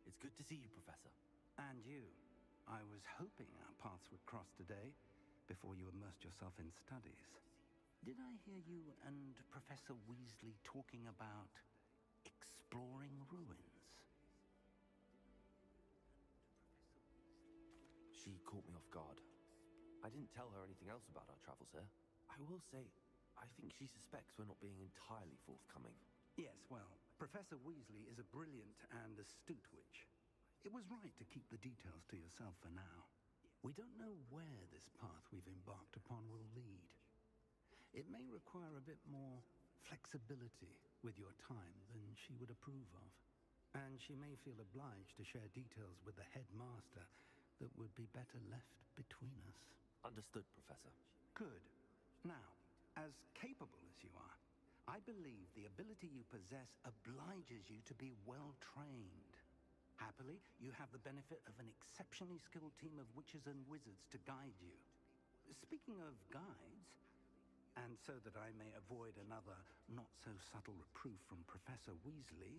It's good to see you, Professor. And you. I was hoping our paths would cross today, before you immersed yourself in studies. Did I hear you and Professor Weasley talking about exploring ruins? She caught me off guard. I didn't tell her anything else about our travels here. I will say, I think she suspects we're not being entirely forthcoming. Yes, well, Professor Weasley is a brilliant and astute witch. It was right to keep the details to yourself for now. We don't know where this path we've embarked upon will lead. It may require a bit more flexibility with your time than she would approve of. And she may feel obliged to share details with the headmaster that would be better left between us. Understood, Professor. Good. Now, as capable as you are, I believe the ability you possess obliges you to be well trained. Happily, you have the benefit of an exceptionally skilled team of witches and wizards to guide you. Speaking of guides, and so that I may avoid another not-so-subtle reproof from Professor Weasley,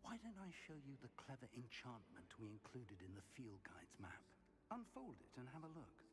why don't I show you the clever enchantment we included in the field guide's map? Unfold it and have a look.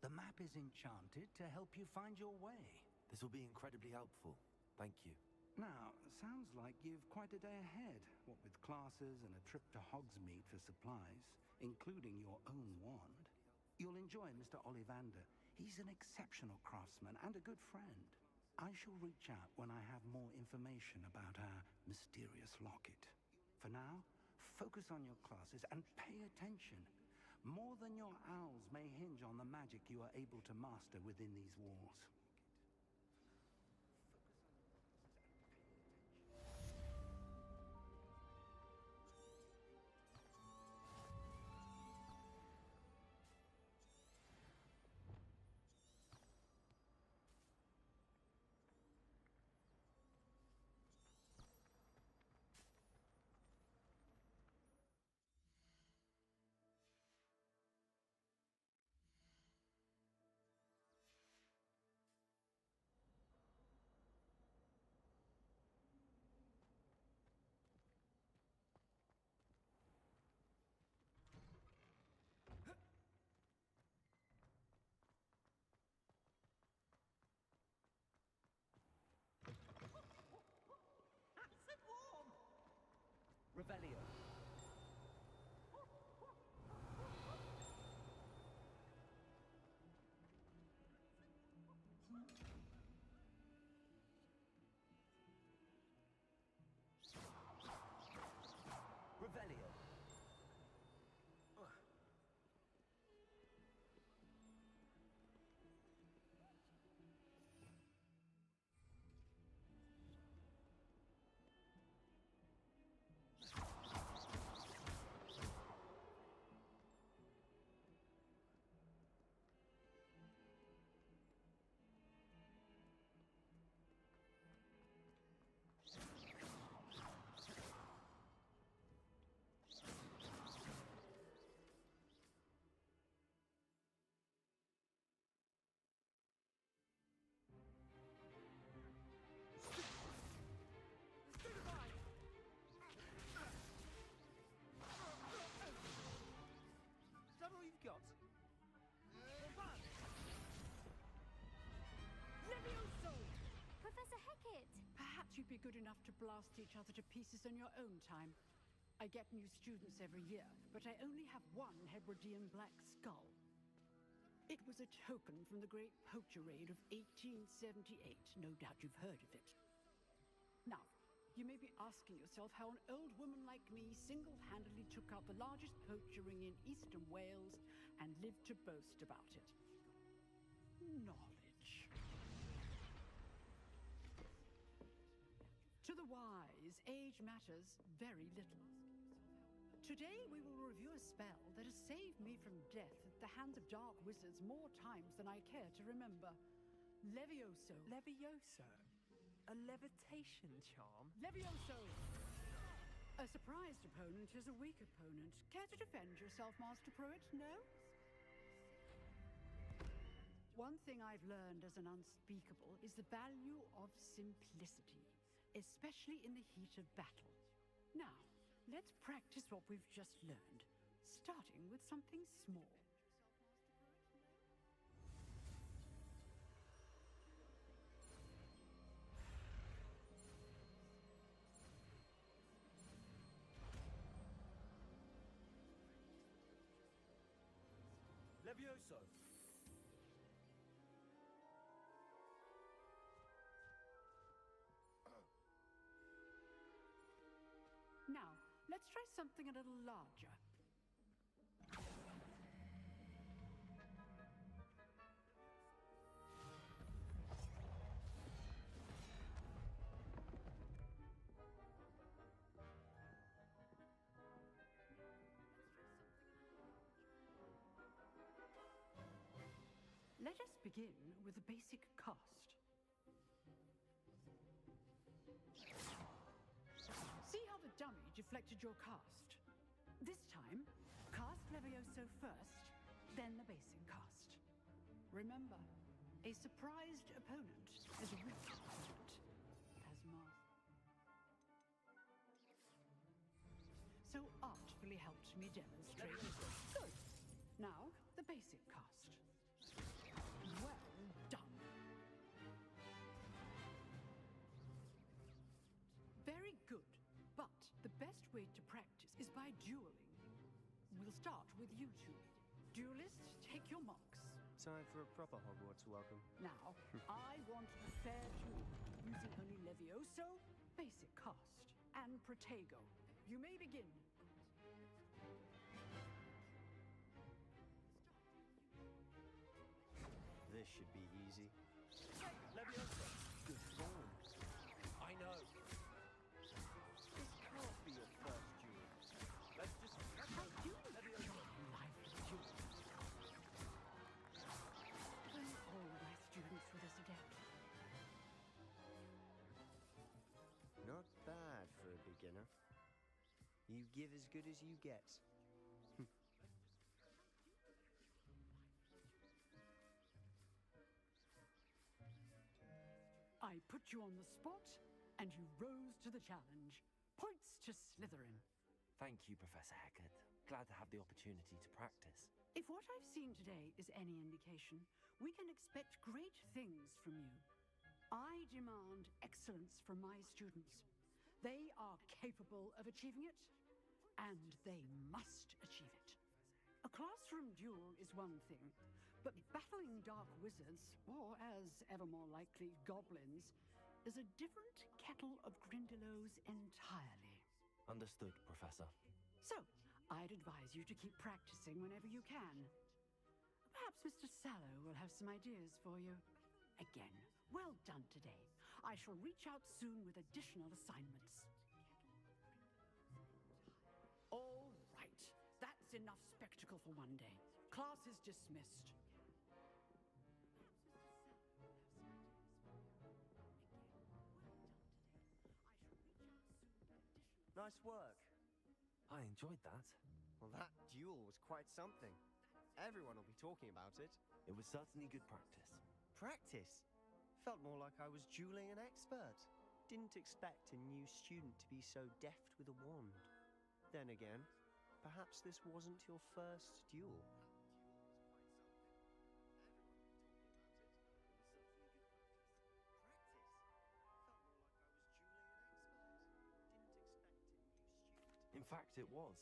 The map is enchanted to help you find your way. This will be incredibly helpful. Thank you. Now, sounds like you've quite a day ahead, what with classes and a trip to Hogsmeade for supplies, including your own wand. You'll enjoy Mr. Ollivander. He's an exceptional craftsman and a good friend. I shall reach out when I have more information about our mysterious locket. For now, focus on your classes and pay attention. More than your owls may hinge on the magic you are able to master within these walls. Revelio. Revelio. Professor Hecat! Perhaps you'd be good enough to blast each other to pieces in your own time. I get new students every year, but I only have one Hebridean black skull. It was a token from the Great Poacher Raid of 1878. No doubt you've heard of it. Now, you may be asking yourself how an old woman like me single-handedly took out the largest poacher ring in eastern Wales and lived to boast about it. Knowledge. To the wise, age matters very little. Today we will review a spell that has saved me from death at the hands of dark wizards more times than I care to remember. Levioso. Levioso? A levitation charm? Levioso! A surprised opponent is a weak opponent. Care to defend yourself, Master Pruitt? No? One thing I've learned as an unspeakable is the value of simplicity, especially in the heat of battle. Now, let's practice what we've just learned, starting with something small. Levioso! Now, let's try something a little larger. Let us begin with the basic cast. See how the dummy deflected your cast? This time, cast Levioso first, then the basic cast. Remember, a surprised opponent is a weak opponent, as Martha so artfully helped me demonstrate. Good. Now, the basic cast. Well done. Very good, but the best way to practice is by dueling. We'll start with you two. Duelists, take your marks. Time for a proper Hogwarts welcome. Now, I want a fair duel, using only Levioso, basic cast, and Protego. You may begin. This should be easy. Leviosa! Good form. I know. This can't be your first duel. Let's just... How do you enjoy life duel? Then all my students were this adept. Not bad for a beginner. You give as good as you get. I put you on the spot, and you rose to the challenge. Points to Slytherin. Thank you, Professor Hecat. Glad to have the opportunity to practice. If what I've seen today is any indication, we can expect great things from you. I demand excellence from my students. They are capable of achieving it, and they must achieve it. A classroom duel is one thing, but battling dark wizards, or as ever more likely, goblins, is a different kettle of Grindylows entirely. Understood, Professor. So, I'd advise you to keep practicing whenever you can. Perhaps Mr. Sallow will have some ideas for you. Again, well done today. I shall reach out soon with additional assignments. All right. That's enough spectacle for one day. Class is dismissed. Nice work. I enjoyed that. Well, that duel was quite something. Everyone will be talking about it. It was certainly good practice. Practice? Felt more like I was dueling an expert. Didn't expect a new student to be so deft with a wand. Then again, perhaps this wasn't your first duel. In fact, it was.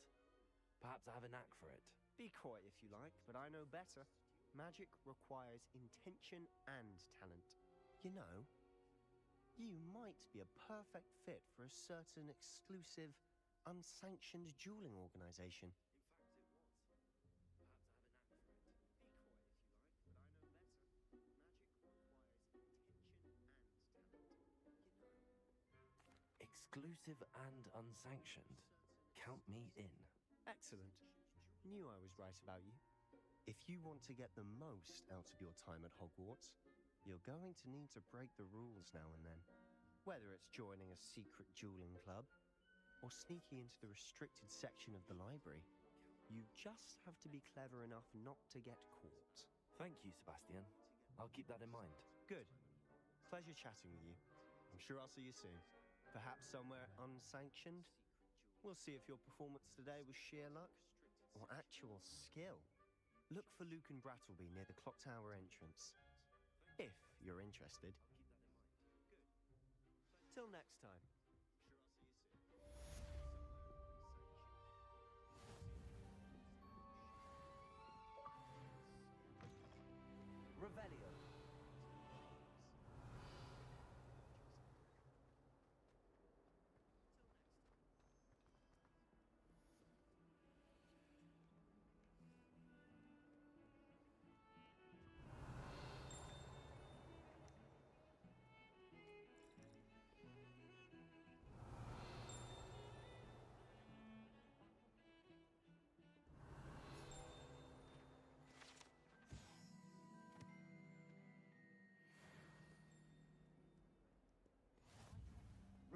Perhaps I have a knack for it. Be coy if you like, but I know better. Magic requires intention and talent. You know, you might be a perfect fit for a certain exclusive, unsanctioned dueling organization. Exclusive and unsanctioned. Count me in. Excellent. Knew I was right about you. If you want to get the most out of your time at Hogwarts, you're going to need to break the rules now and then. Whether it's joining a secret dueling club, or sneaking into the restricted section of the library, you just have to be clever enough not to get caught. Thank you, Sebastian. I'll keep that in mind. Good. Pleasure chatting with you. I'm sure I'll see you soon. Perhaps somewhere unsanctioned? We'll see if your performance today was sheer luck or actual skill. Look for Luke and Brattleby near the clock tower entrance. If you're interested. Till next time. Revelio.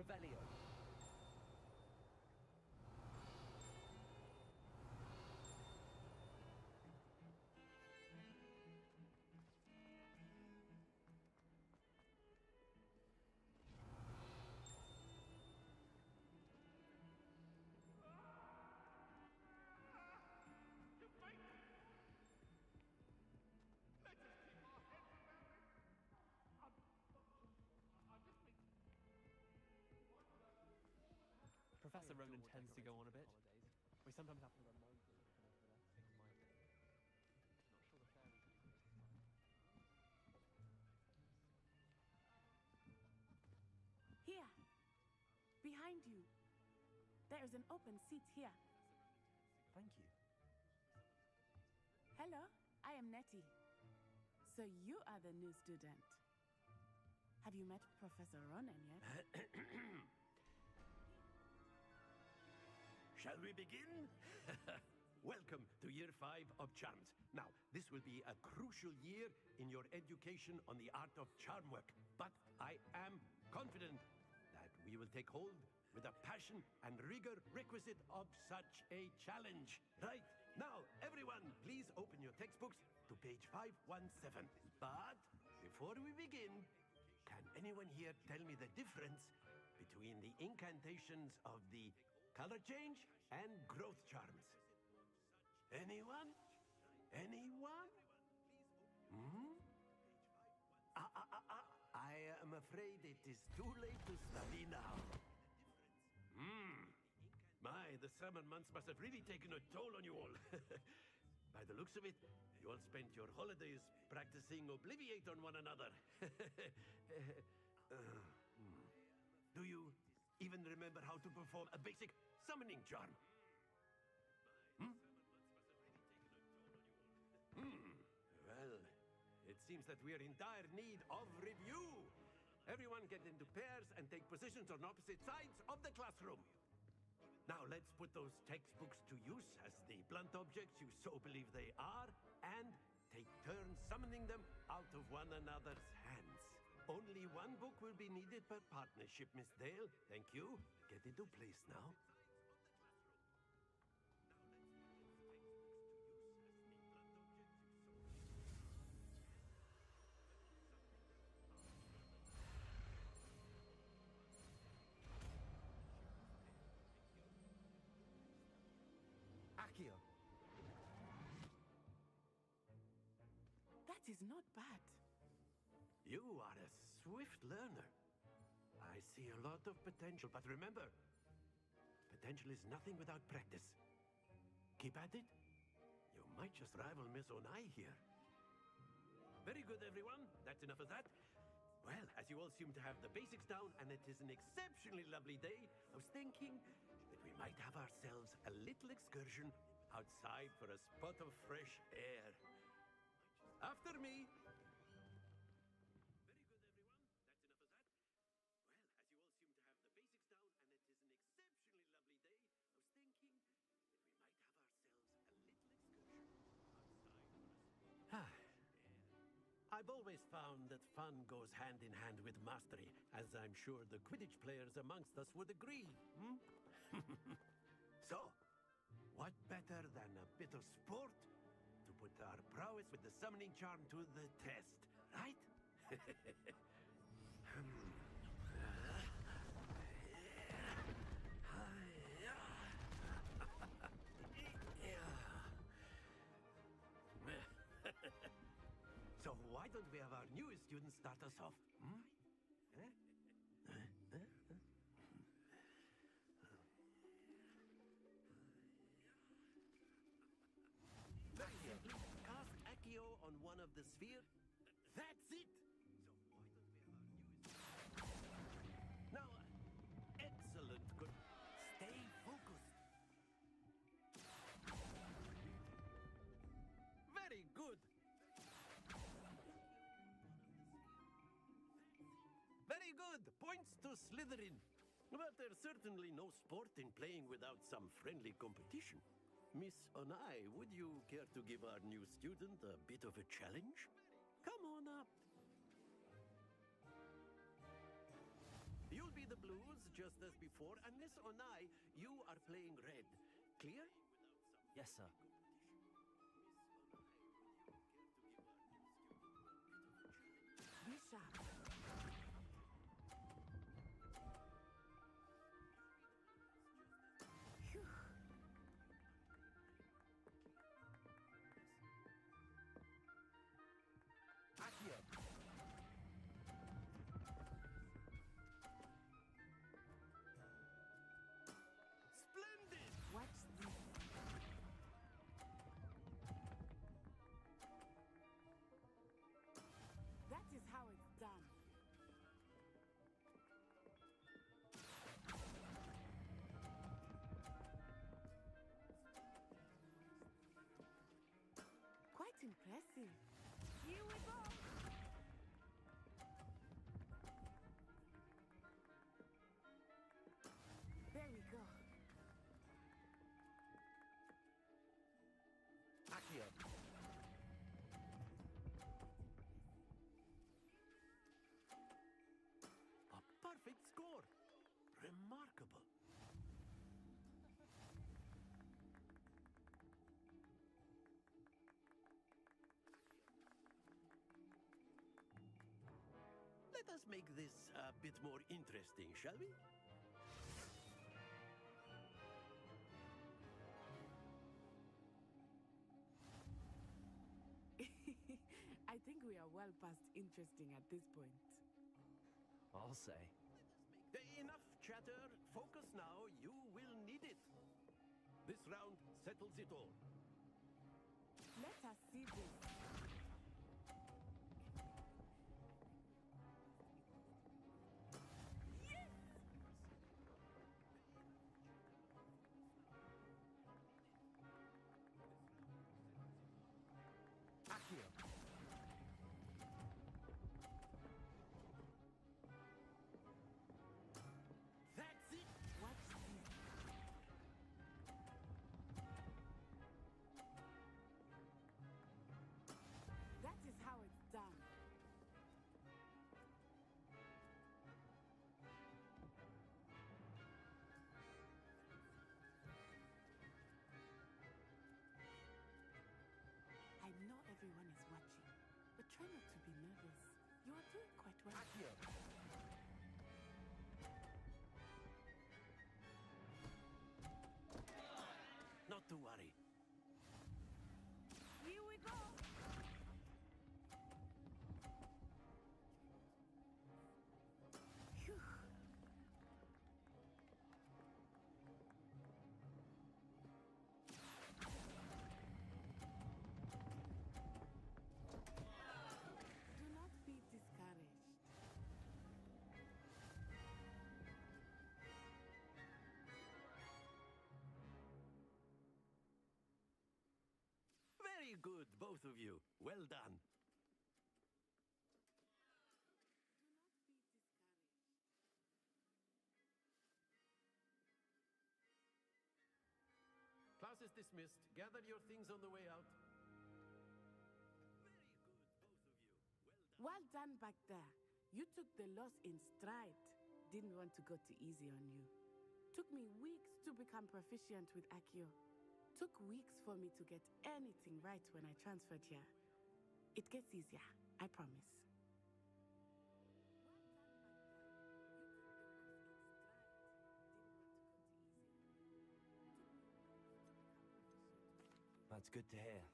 Revelio. Professor Ronan tends to go on a bit. We sometimes have to run Moses over there. Things might be. Not sure the fairies will be with us this time. Here! Behind you! There is an open seat here. Thank you. Hello, I am Nettie. So you are the new student. Have you met Professor Ronan yet? Shall we begin? Welcome to year 5 of charms. Now, this will be a crucial year in your education on the art of charm work. But I am confident that we will take hold with the passion and rigor requisite of such a challenge. Right, now, everyone, please open your textbooks to page 517. But before we begin, can anyone here tell me the difference between the incantations of the color change and growth charms? Anyone? Anyone? I am afraid it is too late to study now. My, the summer months must have really taken a toll on you all. By the looks of it, you all spent your holidays practicing Obliviate on one another. Do you even remember how to perform a basic summoning charm? Well, it seems that we are in dire need of review. Everyone get into pairs and take positions on opposite sides of the classroom. Now let's put those textbooks to use as the blunt objects you so believe they are, and take turns summoning them out of one another's hands. Only one book will be needed per partnership, Miss Dale. Thank you. Get into place now. Accio. That is not bad. You are a swift learner. I see a lot of potential, but remember, potential is nothing without practice. Keep at it. You might just rival Miss Onai here. Very good, everyone. That's enough of that. Well, as you all seem to have the basics down, and it is an exceptionally lovely day, I was thinking that we might have ourselves a little excursion outside for a spot of fresh air. After me. I've always found that fun goes hand in hand with mastery, as I'm sure the Quidditch players amongst us would agree. So, what better than a bit of sport to put our prowess with the summoning charm to the test, right? So why don't we have our newest student start us off? Very simply, cast Accio on one of the spheres. That's it! Now, excellent. Good. Stay focused. Very good. Very good. Points to Slytherin. But there's certainly no sport in playing without some friendly competition. Miss Onai, would you care to give our new student a bit of a challenge? Come on up. You'll be the blues just as before, and Miss Onai, you are playing red. Clear? Yes, sir. Be sharp. Phew. Accio. Splendid! Watch this. That is how it's done. Quite impressive. Here we go. There we go. Accio. A perfect score. Remarkable. Let us make this a bit more interesting, shall we? I think we are well past interesting at this point. I'll say. Enough chatter. Focus now. You will need it. This round settles it all. Let us see this. Yes! Accio. That's it. Watch this. That is how it's done. I know everyone is watching, but try not to be nervous. You are doing quite well. Accio. Not to worry. Here we go. Phew. Do not be discouraged. Very good, both of you. Well done. Class is dismissed. Gather your things on the way out. Well done back there. You took the loss in stride. Didn't want to go too easy on you. Took me weeks to become proficient with Accio. Took weeks for me to get anything right when I transferred here. It gets easier, I promise. That's good to hear.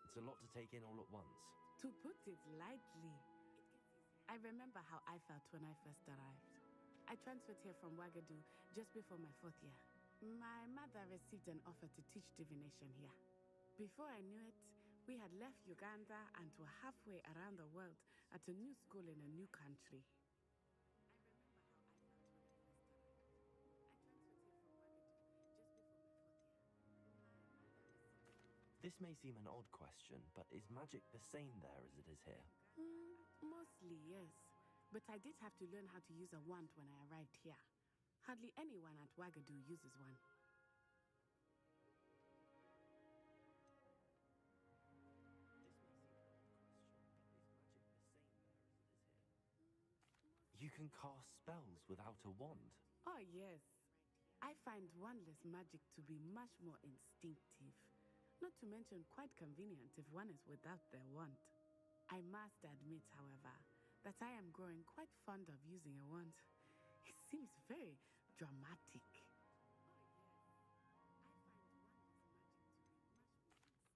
It's a lot to take in all at once. To put it lightly, I remember how I felt when I first arrived. I transferred here from Ouagadougou just before my 4th year. My mother received an offer to teach divination here. Before I knew it, we had left Uganda and were halfway around the world at a new school in a new country. This may seem an odd question, but is magic the same there as it is here? Mostly, yes. But I did have to learn how to use a wand when I arrived here. Hardly anyone at Ouagadougou uses one. You can cast spells without a wand? Oh, yes. I find wandless magic to be much more instinctive. Not to mention quite convenient if one is without their wand. I must admit, however, that I am growing quite fond of using a wand. It seems very dramatic.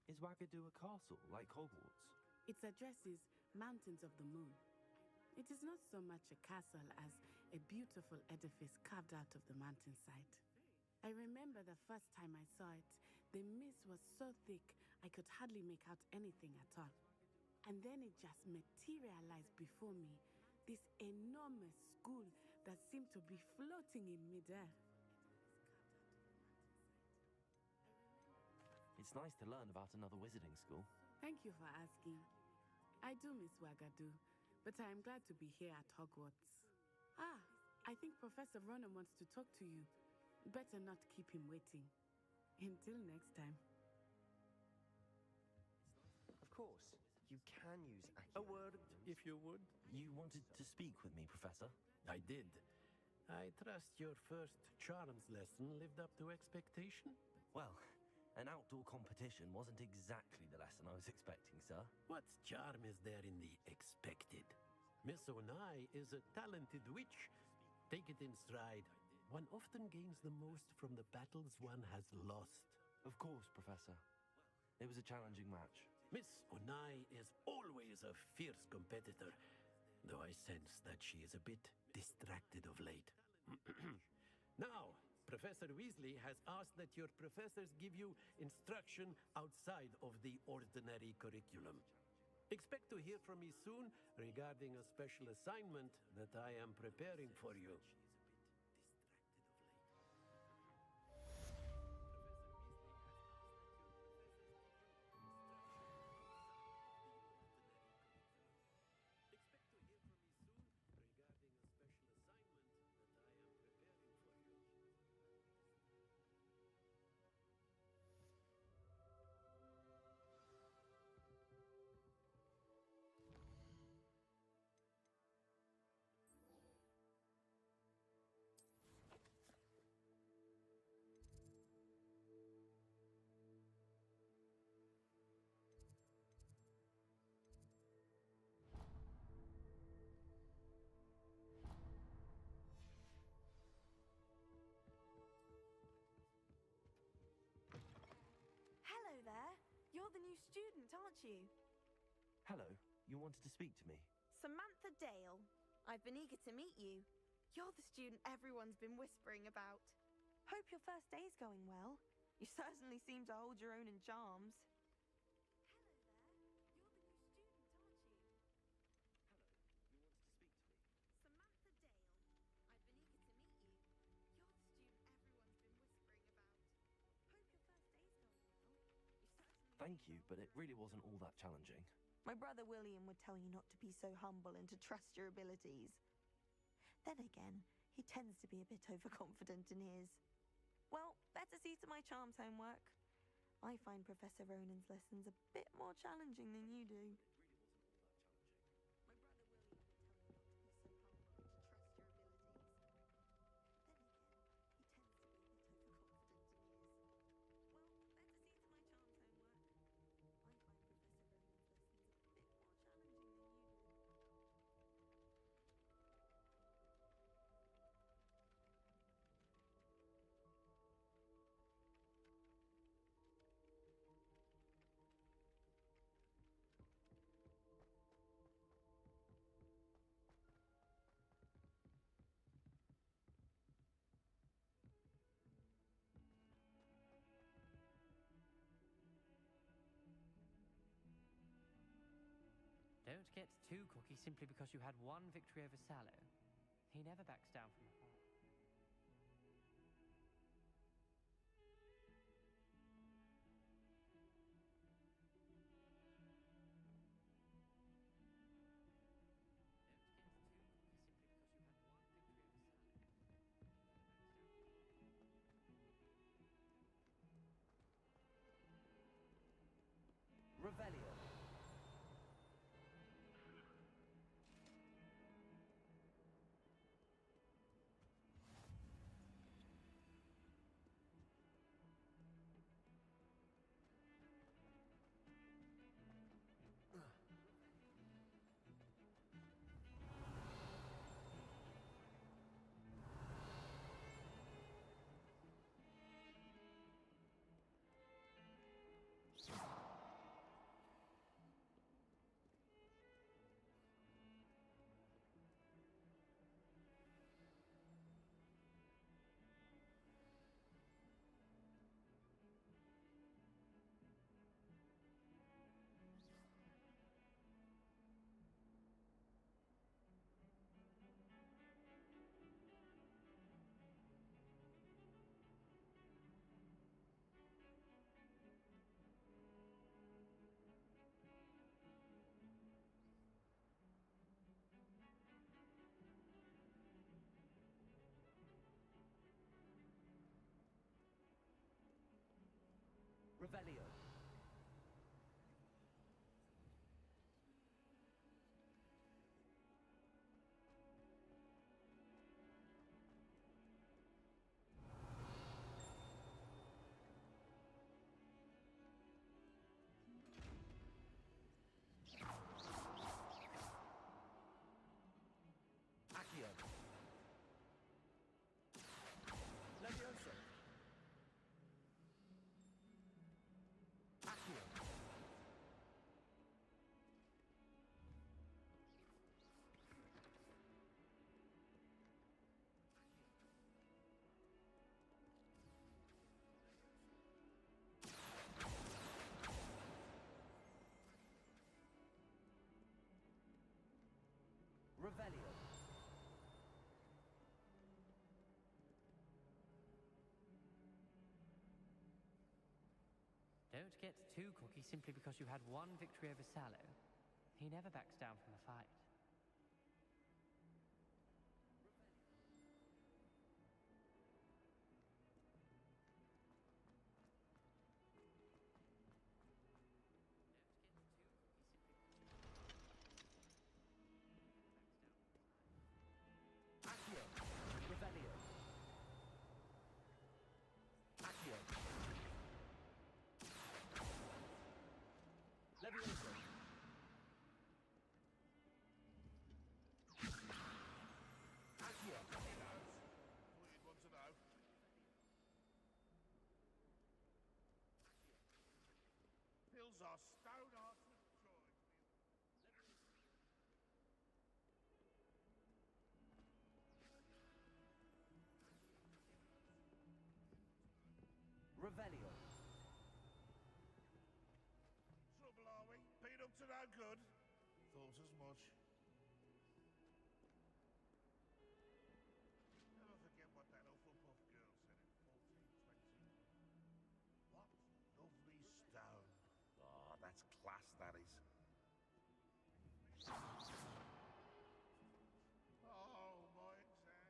Is Wagadu a castle like Hogwarts? Its address is Mountains of the Moon. It is not so much a castle as a beautiful edifice carved out of the mountainside. I remember the first time I saw it, the mist was so thick I could hardly make out anything at all. And then it just materialized before me, this enormous school that seemed to be floating in midair. It's nice to learn about another wizarding school. Thank you for asking. I do miss Wagadu, but I am glad to be here at Hogwarts. Ah, I think Professor Ronan wants to talk to you. Better not keep him waiting. Until next time. Of course, you can use A word, if you would. You wanted to speak with me, Professor? I did. I trust your first charms lesson lived up to expectation? Well, an outdoor competition wasn't exactly the lesson I was expecting, sir. What charm is there in the expected? Miss Onai is a talented witch. Take it in stride. One often gains the most from the battles one has lost. Of course, Professor. It was a challenging match. Miss Onai is always a fierce competitor, though I sense that she is a bit distracted of late. Now, Professor Weasley has asked that your professors give you instruction outside of the ordinary curriculum. Expect to hear from me soon regarding a special assignment that I am preparing for you. Hello there. You're the new student, aren't you? Hello, you wanted to speak to me? Samantha Dale. I've been eager to meet you. You're the student everyone's been whispering about. Hope your first day's going well. You certainly seem to hold your own in charms. Thank you, but it really wasn't all that challenging. My brother William would tell you not to be so humble and to trust your abilities. Then again, he tends to be a bit overconfident in his. Well, better see to my charms homework. I find Professor Ronan's lessons a bit more challenging than you do. Don't get too cocky simply because you had one victory over Sallow. He never backs down from a fight. Revelio. Revelio. Accio. Levioso. Accio. Revelio. Don't get too cocky simply because you had one victory over Sallow. He never backs down from a fight. Accio. Revelio. Accio. Levioso. Accio. Hills are stone arts with joy. Revelio. Trouble, are we? Been up to no good? Thought as much. Never forget what that Hufflepuff girl said in 1420. What lovely stone. Oh, that's class, that is. Oh, my exam.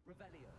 Revelio.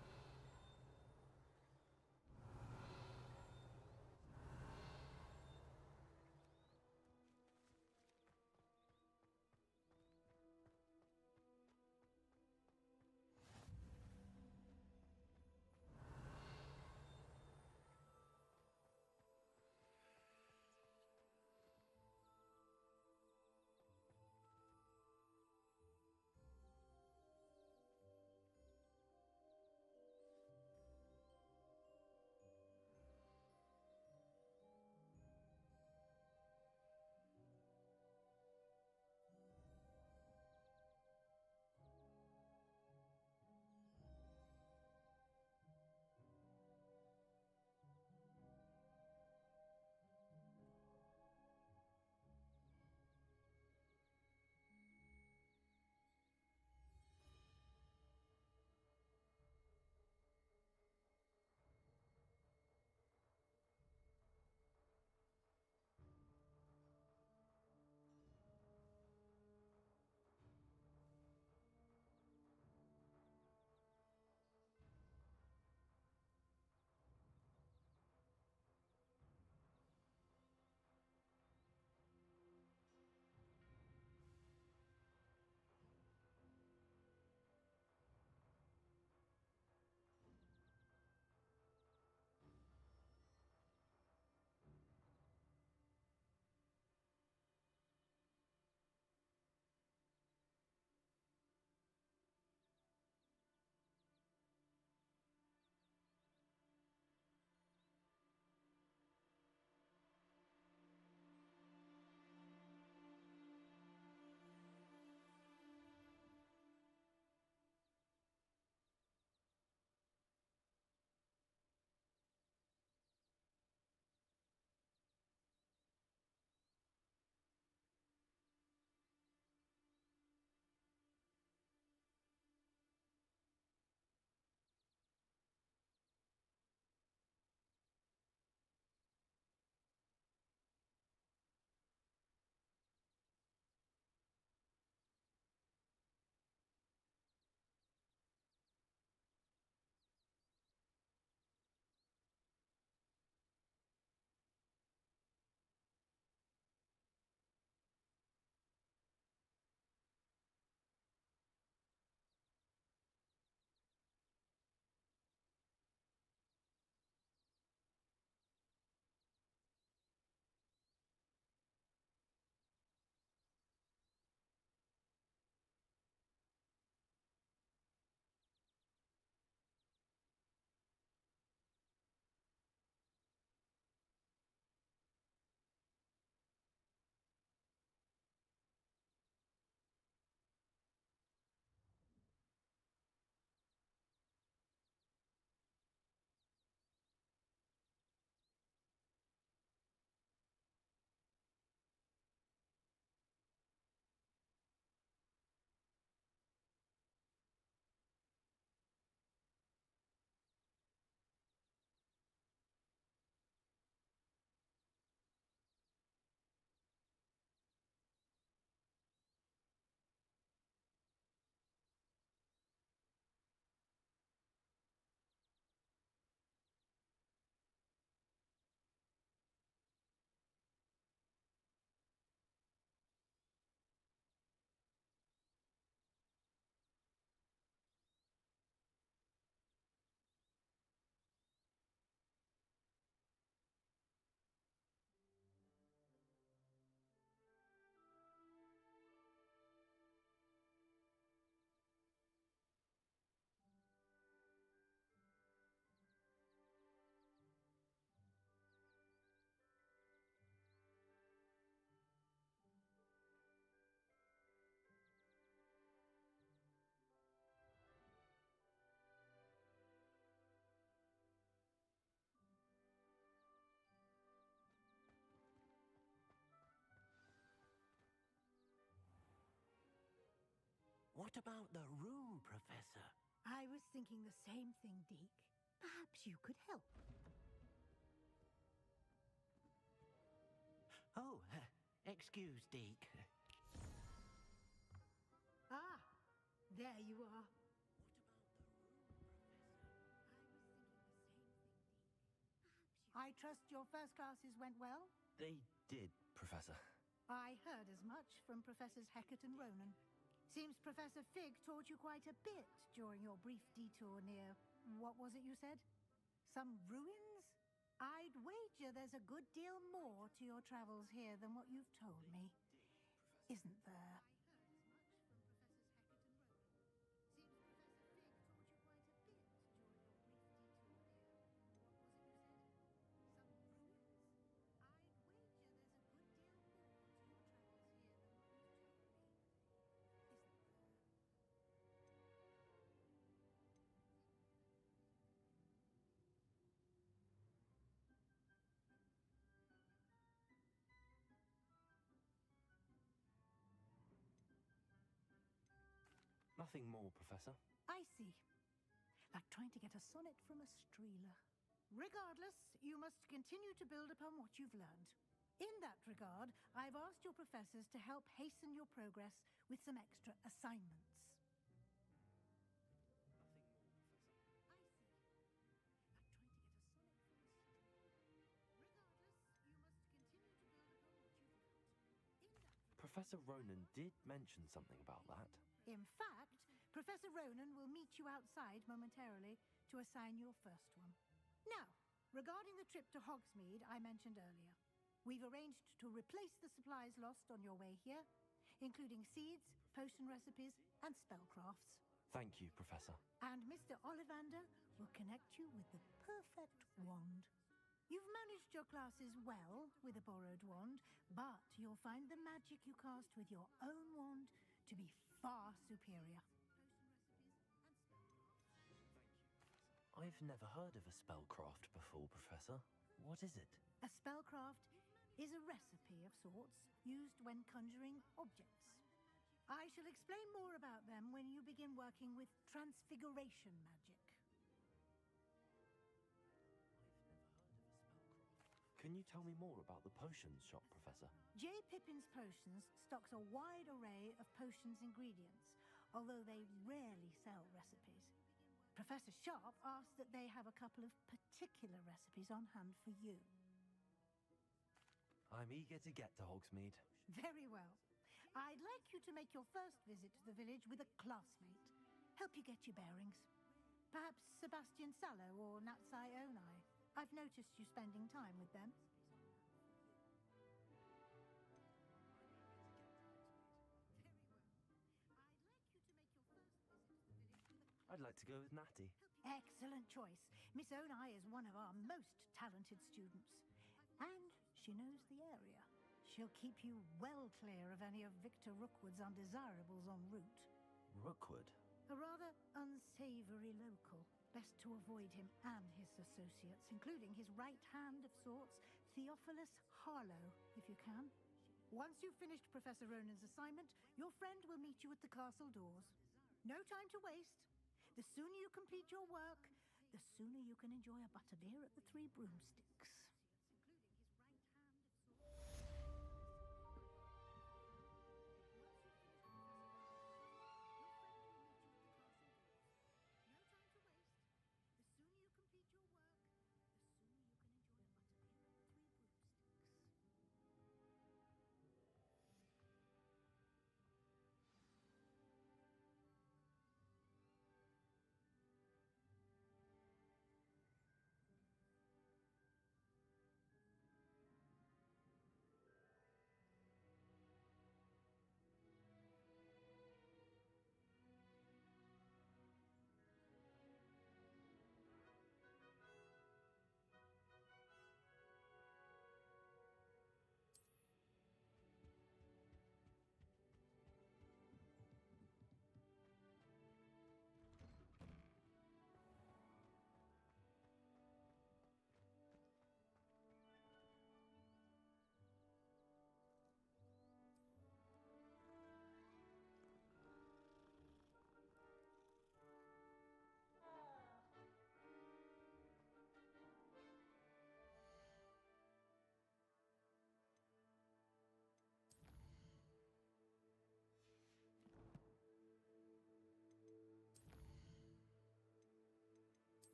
What about the room, Professor? I was thinking the same thing, Deke. Perhaps you could help. Oh, excuse, Deke. Ah, there you are. I trust your first classes went well? They did, Professor. I heard as much from Professors Hecat and Ronan. Seems Professor Fig taught you quite a bit during your brief detour near... what was it you said? Some ruins? I'd wager there's a good deal more to your travels here than what you've told me. Isn't there? Nothing more, Professor. I see. Like trying to get a sonnet from a streeler. Regardless, you must continue to build upon what you've learned. In that regard, I've asked your professors to help hasten your progress with some extra assignments. Professor Ronan did mention something about that. In fact, Professor Ronan will meet you outside momentarily to assign your first one. Now, regarding the trip to Hogsmeade I mentioned earlier, we've arranged to replace the supplies lost on your way here, including seeds, potion recipes, and spellcrafts. Thank you, Professor. And Mr. Ollivander will connect you with the perfect wand. You've managed your classes well with a borrowed wand, but you'll find the magic you cast with your own wand to be far superior. I've never heard of a spellcraft before, Professor. What is it? A spellcraft is a recipe of sorts used when conjuring objects. I shall explain more about them when you begin working with transfiguration magic. Can you tell me more about the potions shop, Professor? J. Pippin's Potions stocks a wide array of potions ingredients, although they rarely sell recipes. Professor Sharp asked that they have a couple of particular recipes on hand for you. I'm eager to get to Hogsmeade. Very well. I'd like you to make your first visit to the village with a classmate. Help you get your bearings. Perhaps Sebastian Sallow or Natsai Onai. I've noticed you spending time with them. I'd like to go with Natty. Excellent choice. Miss Onai is one of our most talented students. And she knows the area. She'll keep you well clear of any of Victor Rookwood's undesirables en route. Rookwood? A rather unsavory local. Best to avoid him and his associates, including his right hand of sorts, Theophilus Harlow, if you can. Once you've finished Professor Ronan's assignment, your friend will meet you at the castle doors. No time to waste. The sooner you complete your work, the sooner you can enjoy a butterbeer at the Three Broomsticks.